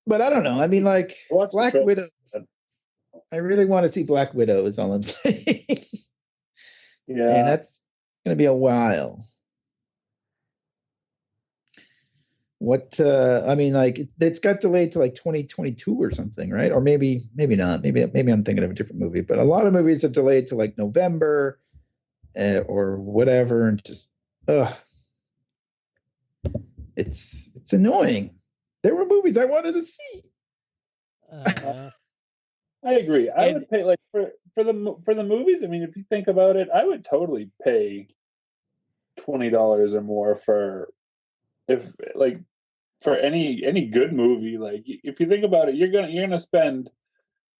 But I don't know. I mean, Black Widow. I really want to see Black Widow. Is all I'm saying. Yeah, and that's going to be a while. I mean, it's got delayed to 2022 or something, right? Or maybe not. Maybe I'm thinking of a different movie. But a lot of movies are delayed to November or whatever, and just it's annoying. There were movies I wanted to see. I agree. I And- would pay like for the movies. I mean, if you think about it, I would totally pay $20 or more for if like for any good movie. Like if you think about it, you're gonna spend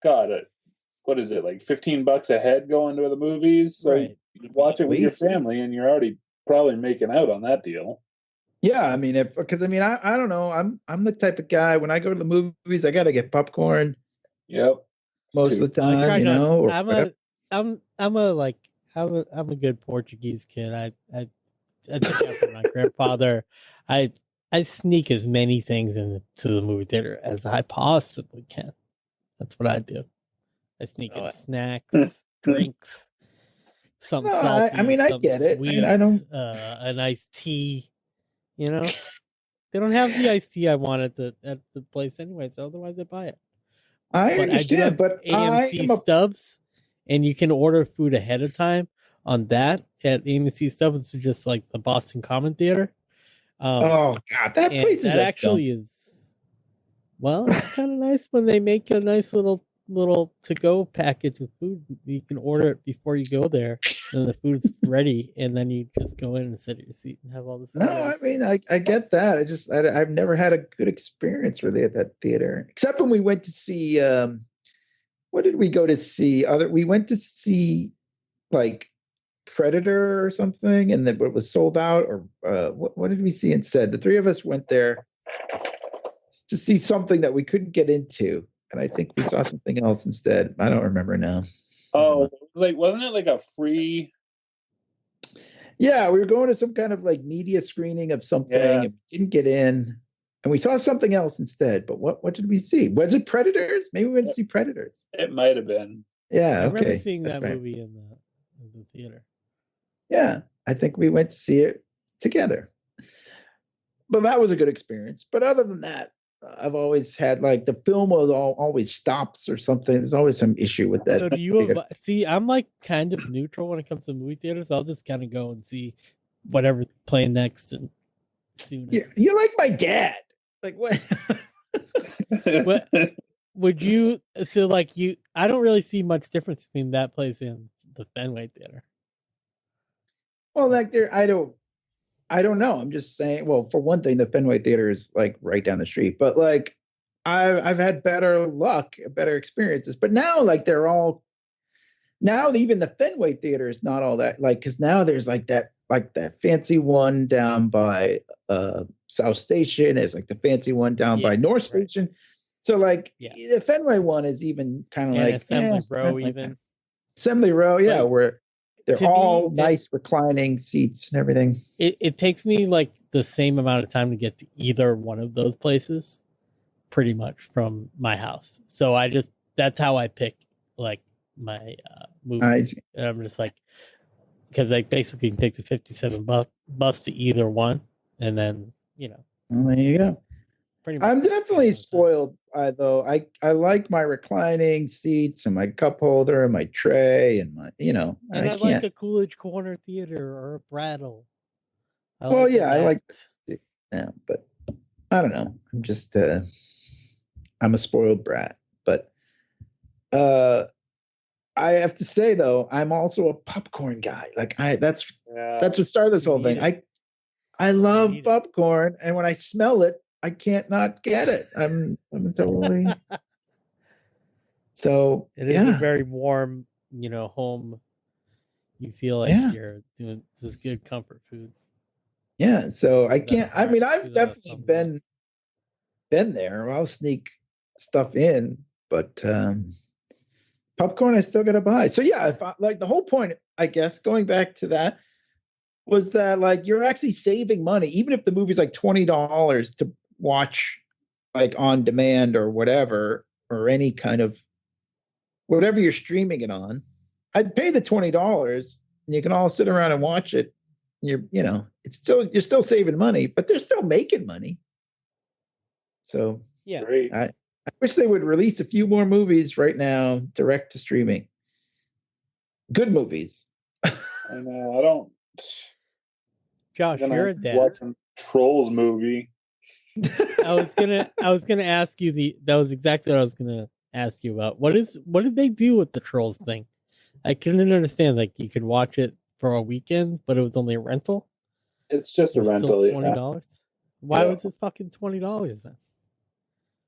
God, what is it like $15 a head going to the movies? So Right. you watch it with your Please. family, and you're already probably making out on that deal. Yeah, I mean, because I mean, I don't know. I'm the type of guy when I go to the movies, I gotta get popcorn Yep. most of the I try time, not. or I'm whatever. a good Portuguese kid. I took after my grandfather. I sneak as many things into the movie theater as I possibly can. That's what I do. I sneak in snacks, drinks, something No, salty, I mean, I something get it. sweet, I don't. an iced tea. You know, they don't have the iced tea I want at the place anyway, so otherwise I buy it. I But I do understand, have but I AMC am a. stubs, and you can order food ahead of time on that at AMC stubs, which is just like the Boston Common Theater. Oh God, that And place is that a actually is, well, it's kind of nice when they make a nice little to go package of food. You can order it before you go there, and the food's ready, and then you just go in and sit at your seat and have all this. No, I mean, I get that. I've never had a good experience really at that theater, except when we went to see. What did we go to see? We went to see like Predator or something, and then it was sold out. Or what did we see instead? The three of us went there to see something that we couldn't get into, and I think we saw something else instead. I don't remember now. Oh, like wasn't it like a free? Yeah, we were going to some kind of like media screening of something, and we didn't get in, and we saw something else instead. But what did we see? Was it Predators? Maybe we went to see Predators. It might have been. Yeah, I remember okay, seeing that's that right. movie in the theater. Yeah, I think we went to see it together. But that was a good experience. But other than that, I've always had like the film was always stops or something. There's always some issue with that. So do you see? I'm like kind of neutral when it comes to movie theaters. I'll just kind of go and see whatever's playing next and soonest. Yeah, you're like my dad. Like what? What would you? So like you, I don't really see much difference between that place and the Fenway Theater. Well, like I don't know. I'm just saying. Well, for one thing, the Fenway Theater is like right down the street. But like, I've had better luck, better experiences. But now, like, they're all now. Even the Fenway Theater is not all that like because now there's like that fancy one down by South Station. There's like the fancy one down by North Station. So like the Fenway one is even kind of like Assembly Row, even like Assembly Row, yeah, like, where they're all nice reclining seats and everything. It takes me like the same amount of time to get to either one of those places, pretty much from my house. So that's how I pick like my movies. And I'm just like, because I basically can take the 57 bus to either one, and then well, there you go. I'm definitely spoiled, though. I like my reclining seats and my cup holder and my tray and my, and I like a Coolidge Corner Theater or a Brattle. I like that. Yeah, but I don't know. I'm just I'm a spoiled brat. But I have to say though, I'm also a popcorn guy. Like that's what started this whole thing. I love popcorn, and when I smell it, I can't not get it. I'm totally. So it is a very warm, home. You feel like you're doing this good comfort food. Yeah, so I can't. I mean, I've definitely been there. I'll sneak stuff in, but popcorn I still gotta buy. So yeah, if like the whole point, I guess, going back to that, was that like you're actually saving money, even if the movie's like $20 to watch, like on demand or whatever, or any kind of whatever you're streaming it on. I'd pay the $20, and you can all sit around and watch it. You're still saving money, but they're still making money. So yeah, I wish they would release a few more movies right now, direct to streaming. Good movies. I know. I don't. Josh, you're a dad. Trolls movie. I was gonna ask you that was exactly what I was gonna ask you about. What did they do with the Trolls thing? I couldn't understand. Like you could watch it for a weekend, but it was only a rental. It's just It a was still rental, $20. Why Yeah. was it fucking $20 then?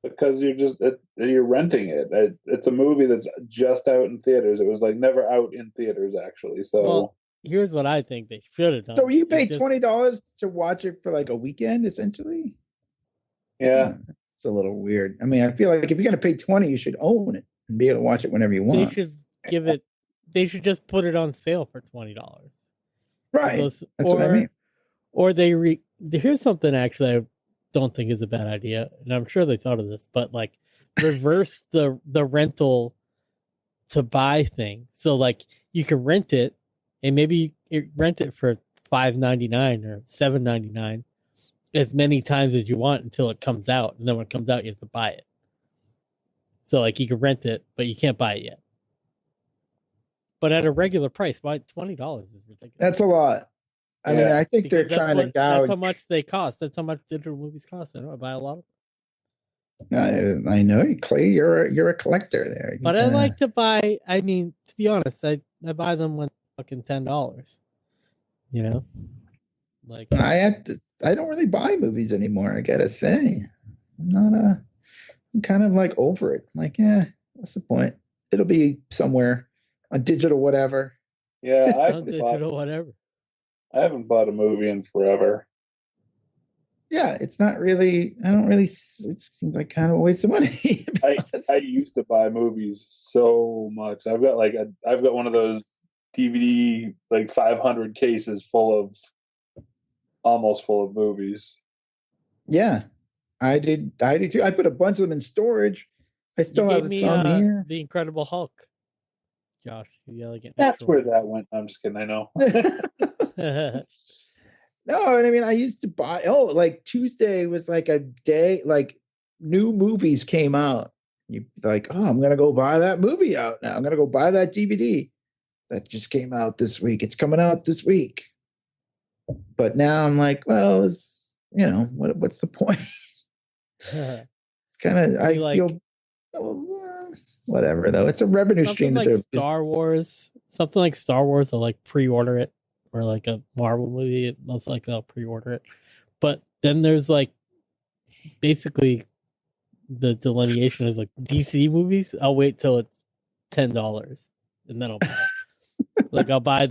because you're renting it. It's a movie that's just out in theaters. It was like never out in theaters actually. So Well, here's what I think they should have done. So you pay It just- $20 to watch it for like a weekend, essentially? yeah, It's a little weird. I mean, I feel like if you're going to pay 20, you should own it and be able to watch it whenever you They want. should give it. They should just put it on sale for $20. Right. That's what I mean. Or here's something actually I don't think is a bad idea, and I'm sure they thought of this, but like reverse the rental to buy thing. So like you can rent it, and maybe you rent it for $5.99 or $7.99 as many times as you want until it comes out, and then when it comes out, you have to buy it. So like you can rent it, but you can't buy it yet. But at a regular price, why $20 is ridiculous. That's a lot. I mean, I think they're trying to gouge. That's how much they cost. That's how much digital movies cost. I know I buy a lot of them. I know, Clay. You're a collector there. But I like to buy. I mean, to be honest, I buy them when fucking $10. You know, like I don't really buy movies anymore. I gotta say, I'm kind of like over it. Like, what's the point? It'll be somewhere on digital, whatever. Yeah, on digital, whatever. I haven't bought a movie in forever. Yeah, it's not really. I don't really. It seems like kind of a waste of money. I used to buy movies so much. I've got one of those DVD like 500 cases almost full of movies. Yeah, I did too. I put a bunch of them in storage. I still have some here. The Incredible Hulk. Josh, you gotta get. That's where that went. I'm just kidding. I know. No, and I mean, I used to buy. Oh, like Tuesday was like a day. Like new movies came out. You like, oh, I'm gonna go buy that movie out now. I'm gonna go buy that DVD that just came out this week. It's coming out this week. But now I'm like, well, it's what's the point? It's kind of feel whatever though. It's a revenue stream like Star Wars. Something like Star Wars, I'll like pre-order it, or like a Marvel movie, most likely I'll pre-order it. But then there's like basically the delineation is like DC movies. I'll wait till it's $10 and then I'll buy it. Like I'll buy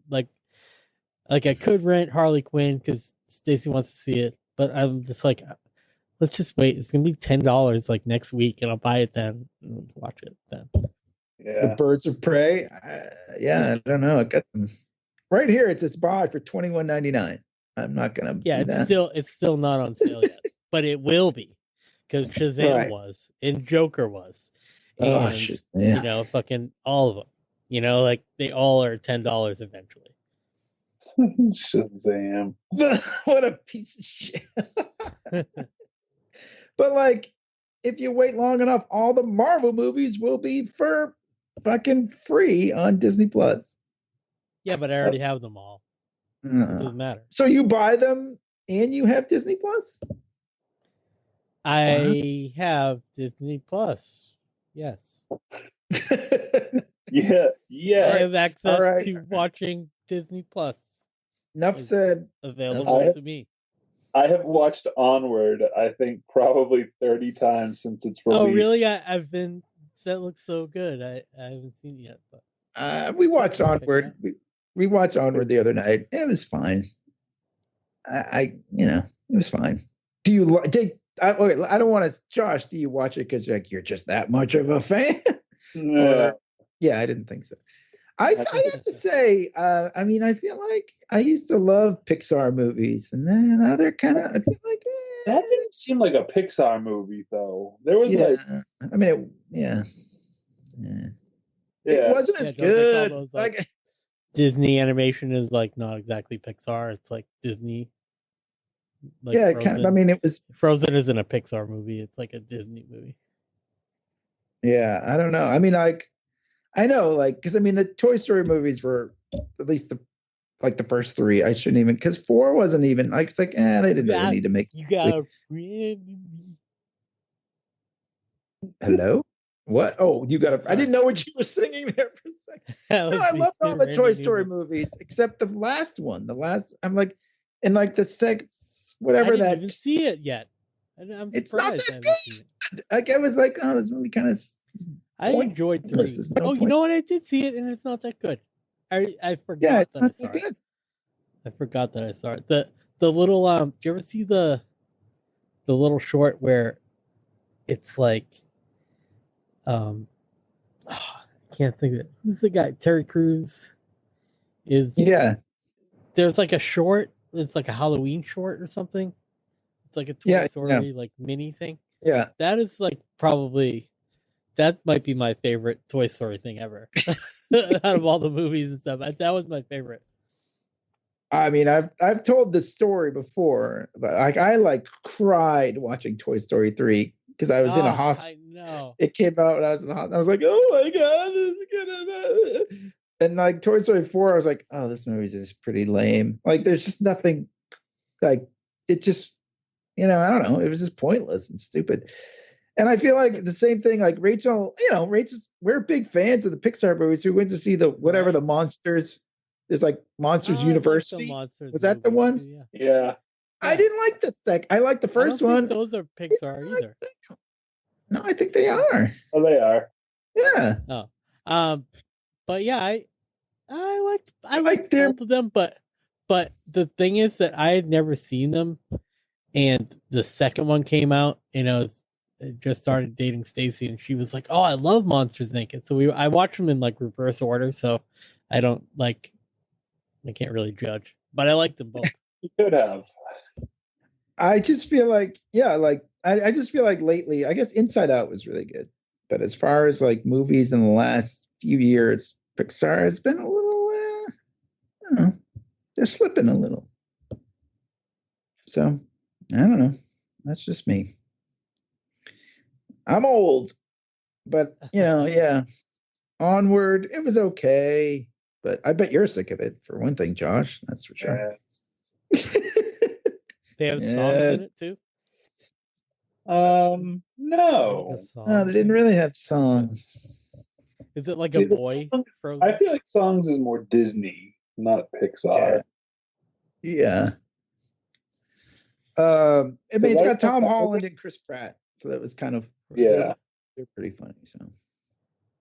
like I could rent Harley Quinn because Stacy wants to see it, but I'm just like, let's just wait. It's gonna be $10 like next week, and I'll buy it then and watch it then. Yeah. The Birds of Prey. I don't know. I got them right here. It's a buy for $21.99. I'm not gonna. Yeah, it's still not on sale yet, but it will be because Shazam was and Joker was, and fucking all of them. Like they all are $10 eventually. Shazam! What a piece of shit. But like, if you wait long enough, all the Marvel movies will be for fucking free on Disney Plus. Yeah, but I already have them all. It doesn't matter. So you buy them and you have Disney Plus? I have Disney Plus. Yes. Yeah. I have access to watching Disney Plus. Enough said. Available to me. I have watched Onward, I think, probably 30 times since its release. Oh, really? I've been. That looks so good. I haven't seen it yet. But we watched Onward. We watched Onward the other night. It was fine. It was fine. Do you okay, I don't want to, Josh. Do you watch it because you're just that much of a fan? Yeah, I didn't think so. I have to say, I mean, I feel like I used to love Pixar movies, and then now they're kind of. I feel like that didn't seem like a Pixar movie, though. There was I mean, it wasn't as good. Those, like Disney animation is like not exactly Pixar. It's like Disney. Like kind of. I mean, it was Frozen isn't a Pixar movie. It's like a Disney movie. Yeah, I don't know. I mean, like, I know, like, because I mean, the Toy Story movies were at least like the first three. I shouldn't even, because 4 wasn't even like, it's like, they didn't really need to make. You got Hello? What? Oh, you got I didn't know what you were singing there for a second. No, I loved all the Toy Story movies except the last one. I'm like, and like the whatever I didn't that. even see it yet. I'm It's not surprised that good. Like I was like, oh, this movie kind of. I enjoyed 3. No you know what? I did see it, and it's not that good. I forgot. Yeah, it's that not I saw that it. good. I forgot that I saw it. The little do you ever see the little short where it's like I can't think of it. Who's the guy? Terry Crews is. Yeah. There's like a short. It's like a Halloween short or something. It's like a Toy Story like mini thing. Yeah. That is like probably. That might be my favorite Toy Story thing ever. Out of all the movies and stuff, that was my favorite. I mean, I've told this story before, but I cried watching Toy Story 3 because I was in a hospital. I know. It came out when I was in the hospital. I was like, oh my god, this is gonna. And like Toy Story 4, I was like, oh, this movie is pretty lame. Like, there's just nothing. Like, it just, I don't know. It was just pointless and stupid. And I feel like the same thing, like Rachel's, we're big fans of the Pixar movies. We went to see the Monsters. There's like Monsters University. Was that the one? Too, yeah. I didn't like the I like the first one. Those are Pixar either. No, I think they are. Oh, they are. Yeah. Oh. But yeah, I liked both of them, but the thing is that I had never seen them, and the second one came out, and I just started dating Stacy, and she was like, "Oh, I love Monsters Inc." And so I watched them in like reverse order, so I can't really judge, but I like them both. You could have. I just feel like, I just feel like lately, I guess Inside Out was really good, but as far as like movies in the last few years, Pixar has been a little, I don't know, they're slipping a little. So I don't know. That's just me. I'm old, but yeah. Onward, it was okay, but I bet you're sick of it for one thing, Josh. That's for sure. They have songs in it too. No. No, they didn't really have songs. Is it like a boy? I feel like songs is more Disney, not Pixar. Yeah. It's got Tom Holland and Chris Pratt, so that was kind of they're pretty funny. So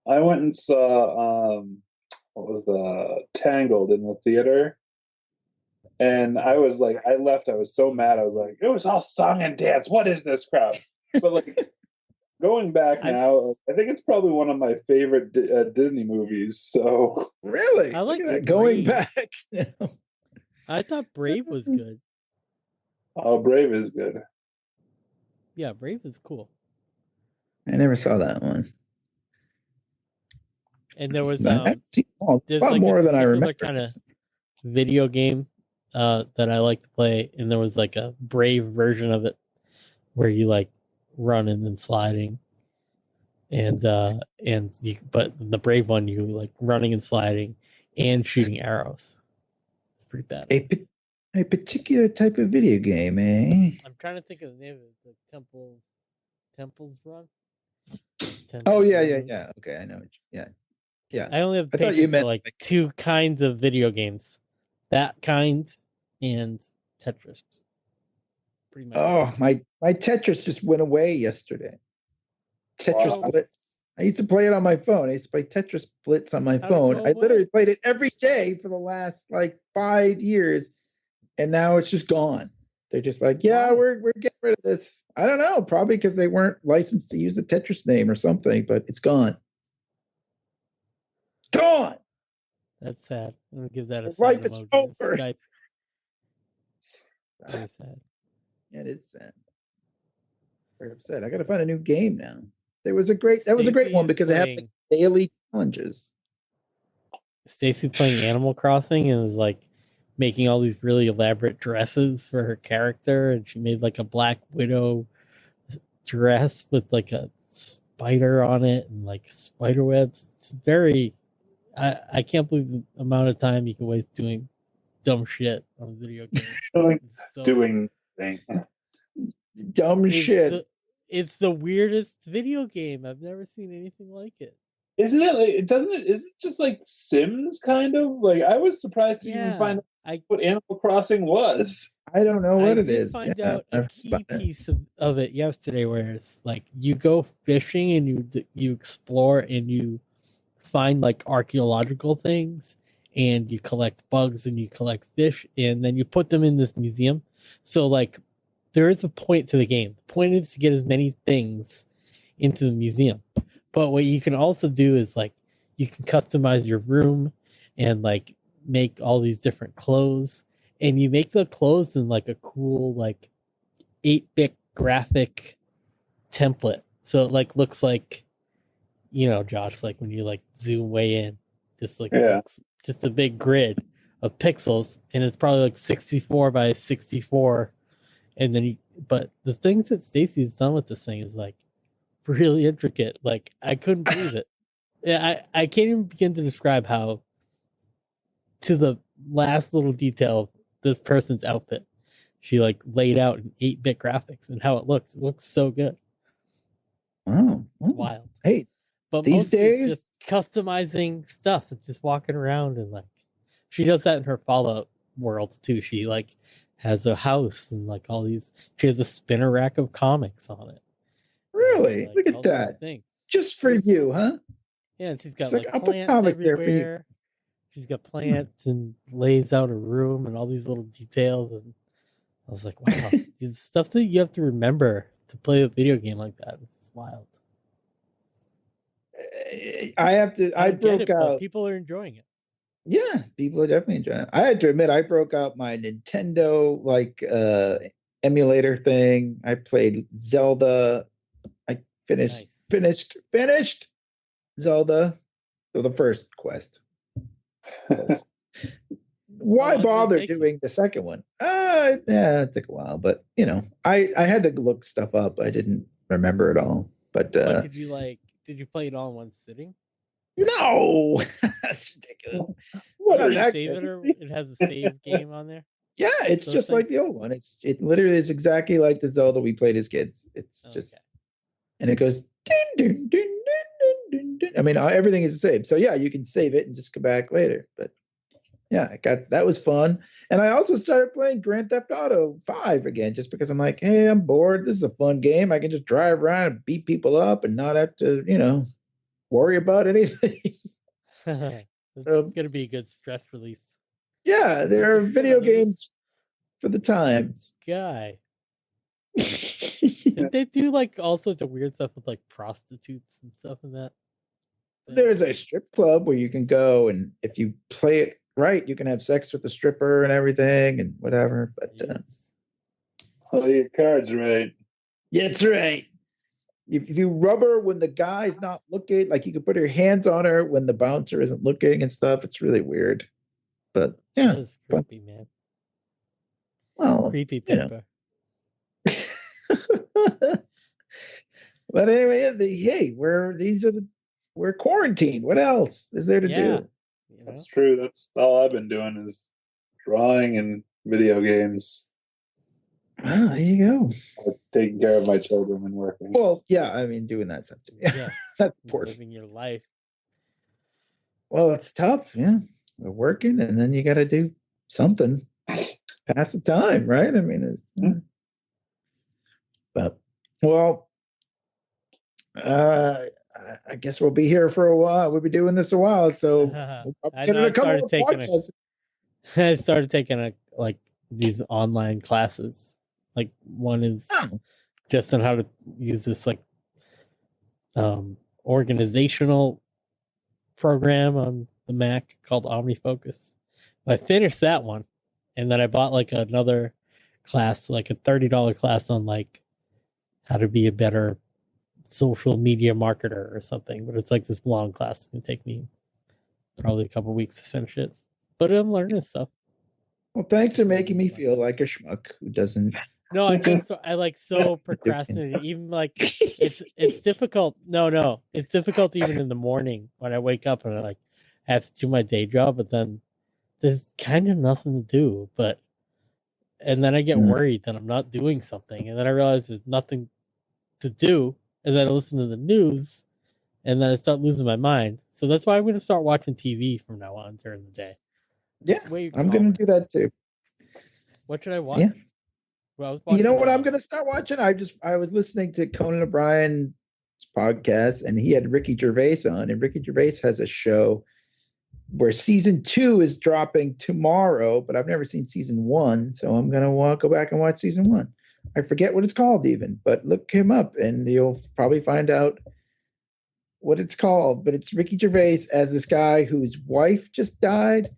I went and saw what was the Tangled in the theater, and I was like, I left. I was so mad. I was like, it was all song and dance. What is this crap? But like going back now, I think it's probably one of my favorite Disney movies. So really, I like that going back. I thought Brave was good. Oh, Brave is good. Yeah, Brave is cool. I never saw that one. And there was there's a lot like more than I remember. Kind of video game that I like to play, and there was like a Brave version of it where you like running and sliding, and but the Brave one you like running and sliding and shooting arrows. It's pretty bad. A particular type of video game, eh? I'm trying to think of the name of it. The Temples Run. Oh yeah. Okay, I know. Yeah. I only have patience for like two kinds of video games, that kind and Tetris. Pretty much. Oh, my Tetris just went away yesterday. Tetris Blitz. I used to play it on my phone. I used to play Tetris Blitz on my phone. I literally played it every day for the last like 5 years, and now it's just gone. They're just like, we're getting rid of this. I don't know, probably because they weren't licensed to use the Tetris name or something, but it's gone. Gone. That's sad. I'm gonna give that a life is over. Very sad. It is sad. Very upset. I gotta find a new game now. That was a great one because it had like daily challenges. Stacy's playing Animal Crossing and is like making all these really elaborate dresses for her character, and she made like a Black Widow dress with like a spider on it and like spider webs. It's very I can't believe the amount of time you can waste doing dumb shit on a video game. Doing, So- doing thing. Dumb shit. It's the weirdest video game. I've never seen anything like it. Isn't it like? Doesn't it? Is it just like Sims kind of? Like I was surprised to even find out what Animal Crossing was. I don't know what I it did is. find Yeah, out a I've key found it. piece of it yesterday, where it's like you go fishing and you explore and you find like archaeological things and you collect bugs and you collect fish and then you put them in this museum. So like there is a point to the game. The point is to get as many things into the museum. But what you can also do is like you can customize your room and like make all these different clothes. And you make the clothes in like a cool like 8-bit graphic template. So it like looks like, you know, Josh, like when you like zoom way in, just like looks, just a big grid of pixels, and it's probably like 64 by 64. And then but the things that Stacy's done with this thing is like really intricate. Like I couldn't believe it. I can't even begin to describe how to the last little detail of this person's outfit she like laid out in 8-bit graphics and how it looks. It looks so good. Wow. It's wild. Hey, but these mostly days, it's just customizing stuff. It's just walking around and like she does that in her Fallout world too. She like has a house and like all these. She has a spinner rack of comics on it. really? Like, Look at all that. these things. Just for you, huh? Yeah, and she's got She's like, like I'll put plants comics there for you. everywhere. She's got plants and lays out a room and all these little details. And I was like, wow, it's stuff that you have to remember to play a video game like that. It's wild. I have to. I don't get broke it, but out. people are enjoying it. Yeah, people are definitely enjoying it. I had to admit, I broke out my Nintendo like emulator thing. I played Zelda. I finished Zelda. So the first quest. Why did it bother take you? doing the second one? Yeah, it took a while, but you know, I had to look stuff up. I didn't remember it all. But What did you like? Did you play it all in one sitting? no, that's ridiculous. What Not are Did you that save good. it, or it has a save game on there? Yeah, it's Those just like the things? old one. It literally is exactly like the Zelda we played as kids. It's just, Okay. and it goes. Dun, dun, dun, dun, dun, dun. I mean, everything is the same. So yeah, you can save it and just come back later. But yeah, that was fun. And I also started playing Grand Theft Auto 5 again, just because I'm like, hey, I'm bored. This is a fun game. I can just drive around and beat people up and not have to, you know, worry about anything. It's gonna be a good stress release. Yeah, there are That's video another games for the times. Guy. Did they do like all sorts of weird stuff with like prostitutes and stuff in that? There's a strip club where you can go, and if you play it right, you can have sex with the stripper and everything and whatever. But Yes. Play your cards right. yeah, that's right. If you rub her when the guy's not looking, like you can put your hands on her when the bouncer isn't looking and stuff. It's really weird. But yeah, That was fun. creepy, man. Well, Creepy you know. Pippa. But anyway, we're quarantined. What else is there to Yeah. do? You know? That's true. That's all I've been doing is drawing and video games. Well, there you go. Or taking care of my children and working. Well, yeah, I mean, doing that stuff too. Yeah, Yeah. that's important. Living your life. Well, it's tough. Yeah, we're working, and then you got to do something, pass the time, right? I mean, but well, I guess we'll be here for a while. We'll be doing this a while, so we'll I get know, in a I couple started of taking podcasts. I started taking like these online classes. Like one is Oh. just on how to use this like organizational program on the Mac called OmniFocus. I finished that one, and then I bought like another class, like a $30 class on like how to be a better social media marketer or something. But it's like this long class. It's gonna take me probably a couple weeks to finish it. But I'm learning stuff. Well, thanks for making me feel like a schmuck who doesn't. No, I like so procrastinated. Even like it's difficult. No, it's difficult even in the morning when I wake up and I have to do my day job. But then there's kind of nothing to do, and then I get worried that I'm not doing something, and then I realize there's nothing to do, and then I listen to the news, and then I start losing my mind. So that's why I'm going to start watching TV from now on during the day. Yeah, Way I'm going to do that too. What should I watch? Yeah. Well, I was You know watching, what I'm going to start watching? I was listening to Conan O'Brien's podcast, and he had Ricky Gervais on, and Ricky Gervais has a show where season 2 is dropping tomorrow, but I've never seen season 1, so I'm going to go back and watch season 1. I forget what it's called even, but look him up and you'll probably find out what it's called. But it's Ricky Gervais as this guy whose wife just died.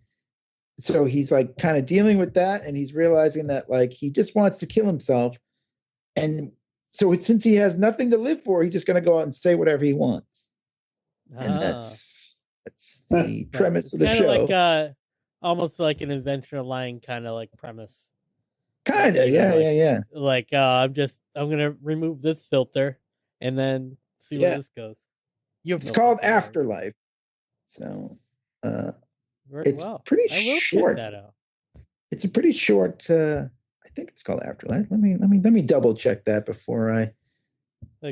So he's like kind of dealing with that, and he's realizing that like he just wants to kill himself. And so since he has nothing to live for, he's just going to go out and say whatever he wants. And that's the premise of the show. Like almost like an Adventure of Lying kind of like premise. Kind of, yeah. Like I'm gonna remove this filter and then see where this goes. It's called Afterlife. So it's pretty short. Check that out. It's a pretty short. I think it's called Afterlife. Let me double check that before I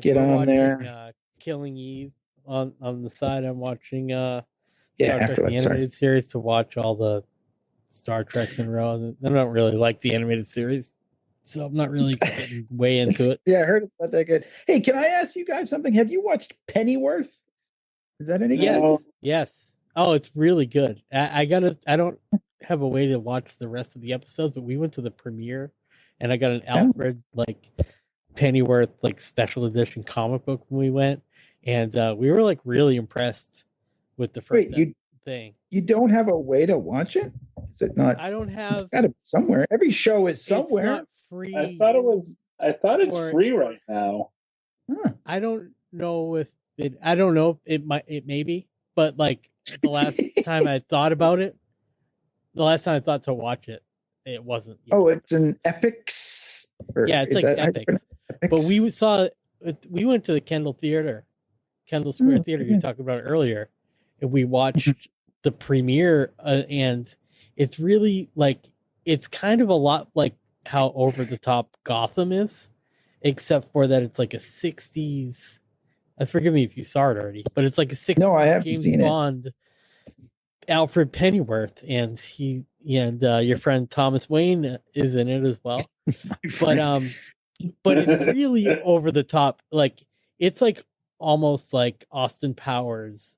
get on there. Killing Eve on the side. I'm watching Star Trek the animated series to watch all the Star Treks in a row. I don't really like the animated series, so I'm not really getting way into it. Yeah, I heard it's not that good. Hey, can I ask you guys something? Have you watched Pennyworth? Is that any good? Yes. Oh, it's really good. I don't have a way to watch the rest of the episodes, but we went to the premiere, and I got an Alfred like Pennyworth like special edition comic book when we went, and we were like really impressed with the first thing. You don't have a way to watch it? Is it not? I don't have. It's got to be somewhere. Every show is somewhere. It's not free. I thought it's free right now. Huh. I don't know if it. I don't know. It may be, but like the last time I thought about it, the last time I thought to watch it, it wasn't. Yet. Oh, it's an Epics. Yeah, it's like Epics. But we went to the Kendall Square Theater you talked about earlier, and we watched the premiere, and it's really like it's kind of a lot like how over the top Gotham is, except for that it's like a 60s. Forgive me if you saw it already, but it's like a 60s no, I haven't James seen Bond Alfred Pennyworth, and your friend Thomas Wayne is in it as well. But it's really over the top. Like it's like almost like Austin Powers.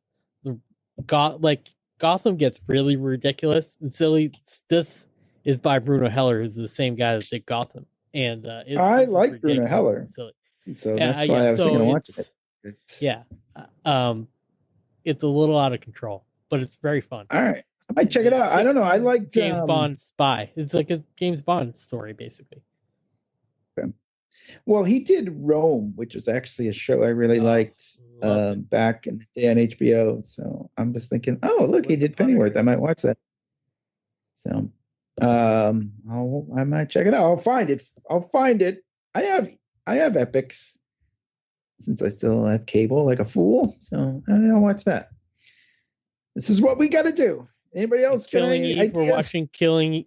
Gotham gets really ridiculous and silly. This is by Bruno Heller, who's the same guy that did Gotham. And I like Bruno Heller, so that's why I was thinking of watching it. It's a little out of control, but it's very fun. All right, I might check it out. I don't know. I like James Bond spy. It's like a James Bond story, basically. Okay. Well, he did Rome, which was actually a show I really liked back in the day on HBO. So I'm just thinking, oh, look, he did Pennyworth. I might watch that. So I might check it out. I'll find it. I have Epics since I still have cable like a fool. So I'll watch that. This is what we got to do. Anybody else? Killing Eve. We're watching Killing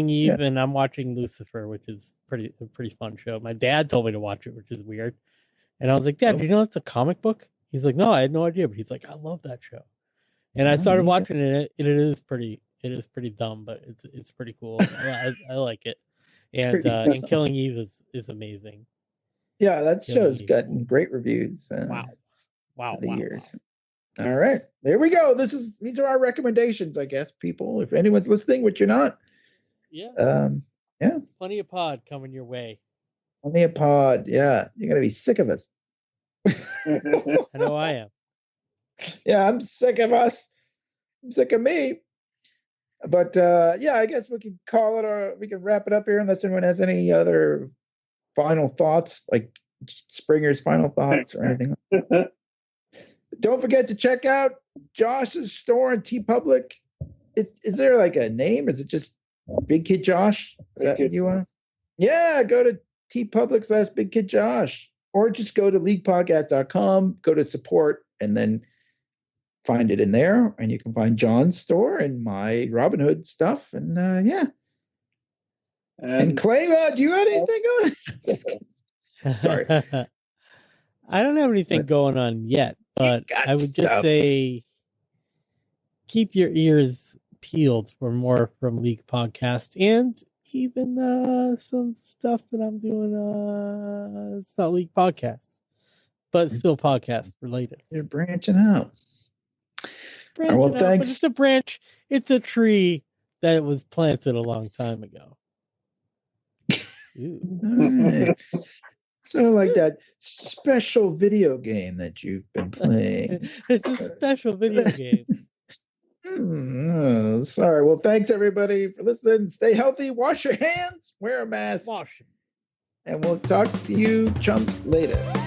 Eve, and I'm watching Lucifer, which is a pretty fun show. My dad told me to watch it, which is weird. And I was like, Dad, do you know it's a comic book? He's like, no, I had no idea. But he's like, I love that show. And I started watching it, and it is pretty dumb, but it's pretty cool. I like it. And Killing Eve is amazing. Yeah, that show's gotten great reviews. Wow. Years. All right, there we go. These are our recommendations, I guess, people. If anyone's listening, which you're not. Yeah. Plenty of pod coming your way. Plenty of pod. Yeah, you're gonna be sick of us. I know I am. Yeah, I'm sick of us. I'm sick of me. But I guess we can call it, or we can wrap it up here unless anyone has any other final thoughts, like Springer's final thoughts or anything. Don't forget to check out Josh's store on TeePublic. Is there like a name? Is it just Big Kid Josh? Is that what you want? Yeah, go to TeePublic/Big Kid Josh, or just go to LeaguePodcast.com, go to support, and then find it in there, and you can find John's store and my Robinhood stuff, and yeah. And Clay, do you have anything going? Just kidding. Sorry. I don't have anything going on yet, but I would just say keep your ears peeled for more from League Podcast, and even some stuff that I'm doing. It's not League Podcast, but still podcast related. You're branching out. Well, thanks. But it's a branch. It's a tree that was planted a long time ago. All right. So, like that special video game that you've been playing. It's a special video game. Sorry. Well, thanks everybody for listening. Stay healthy. Wash your hands. Wear a mask. Wash. And we'll talk to you chumps later.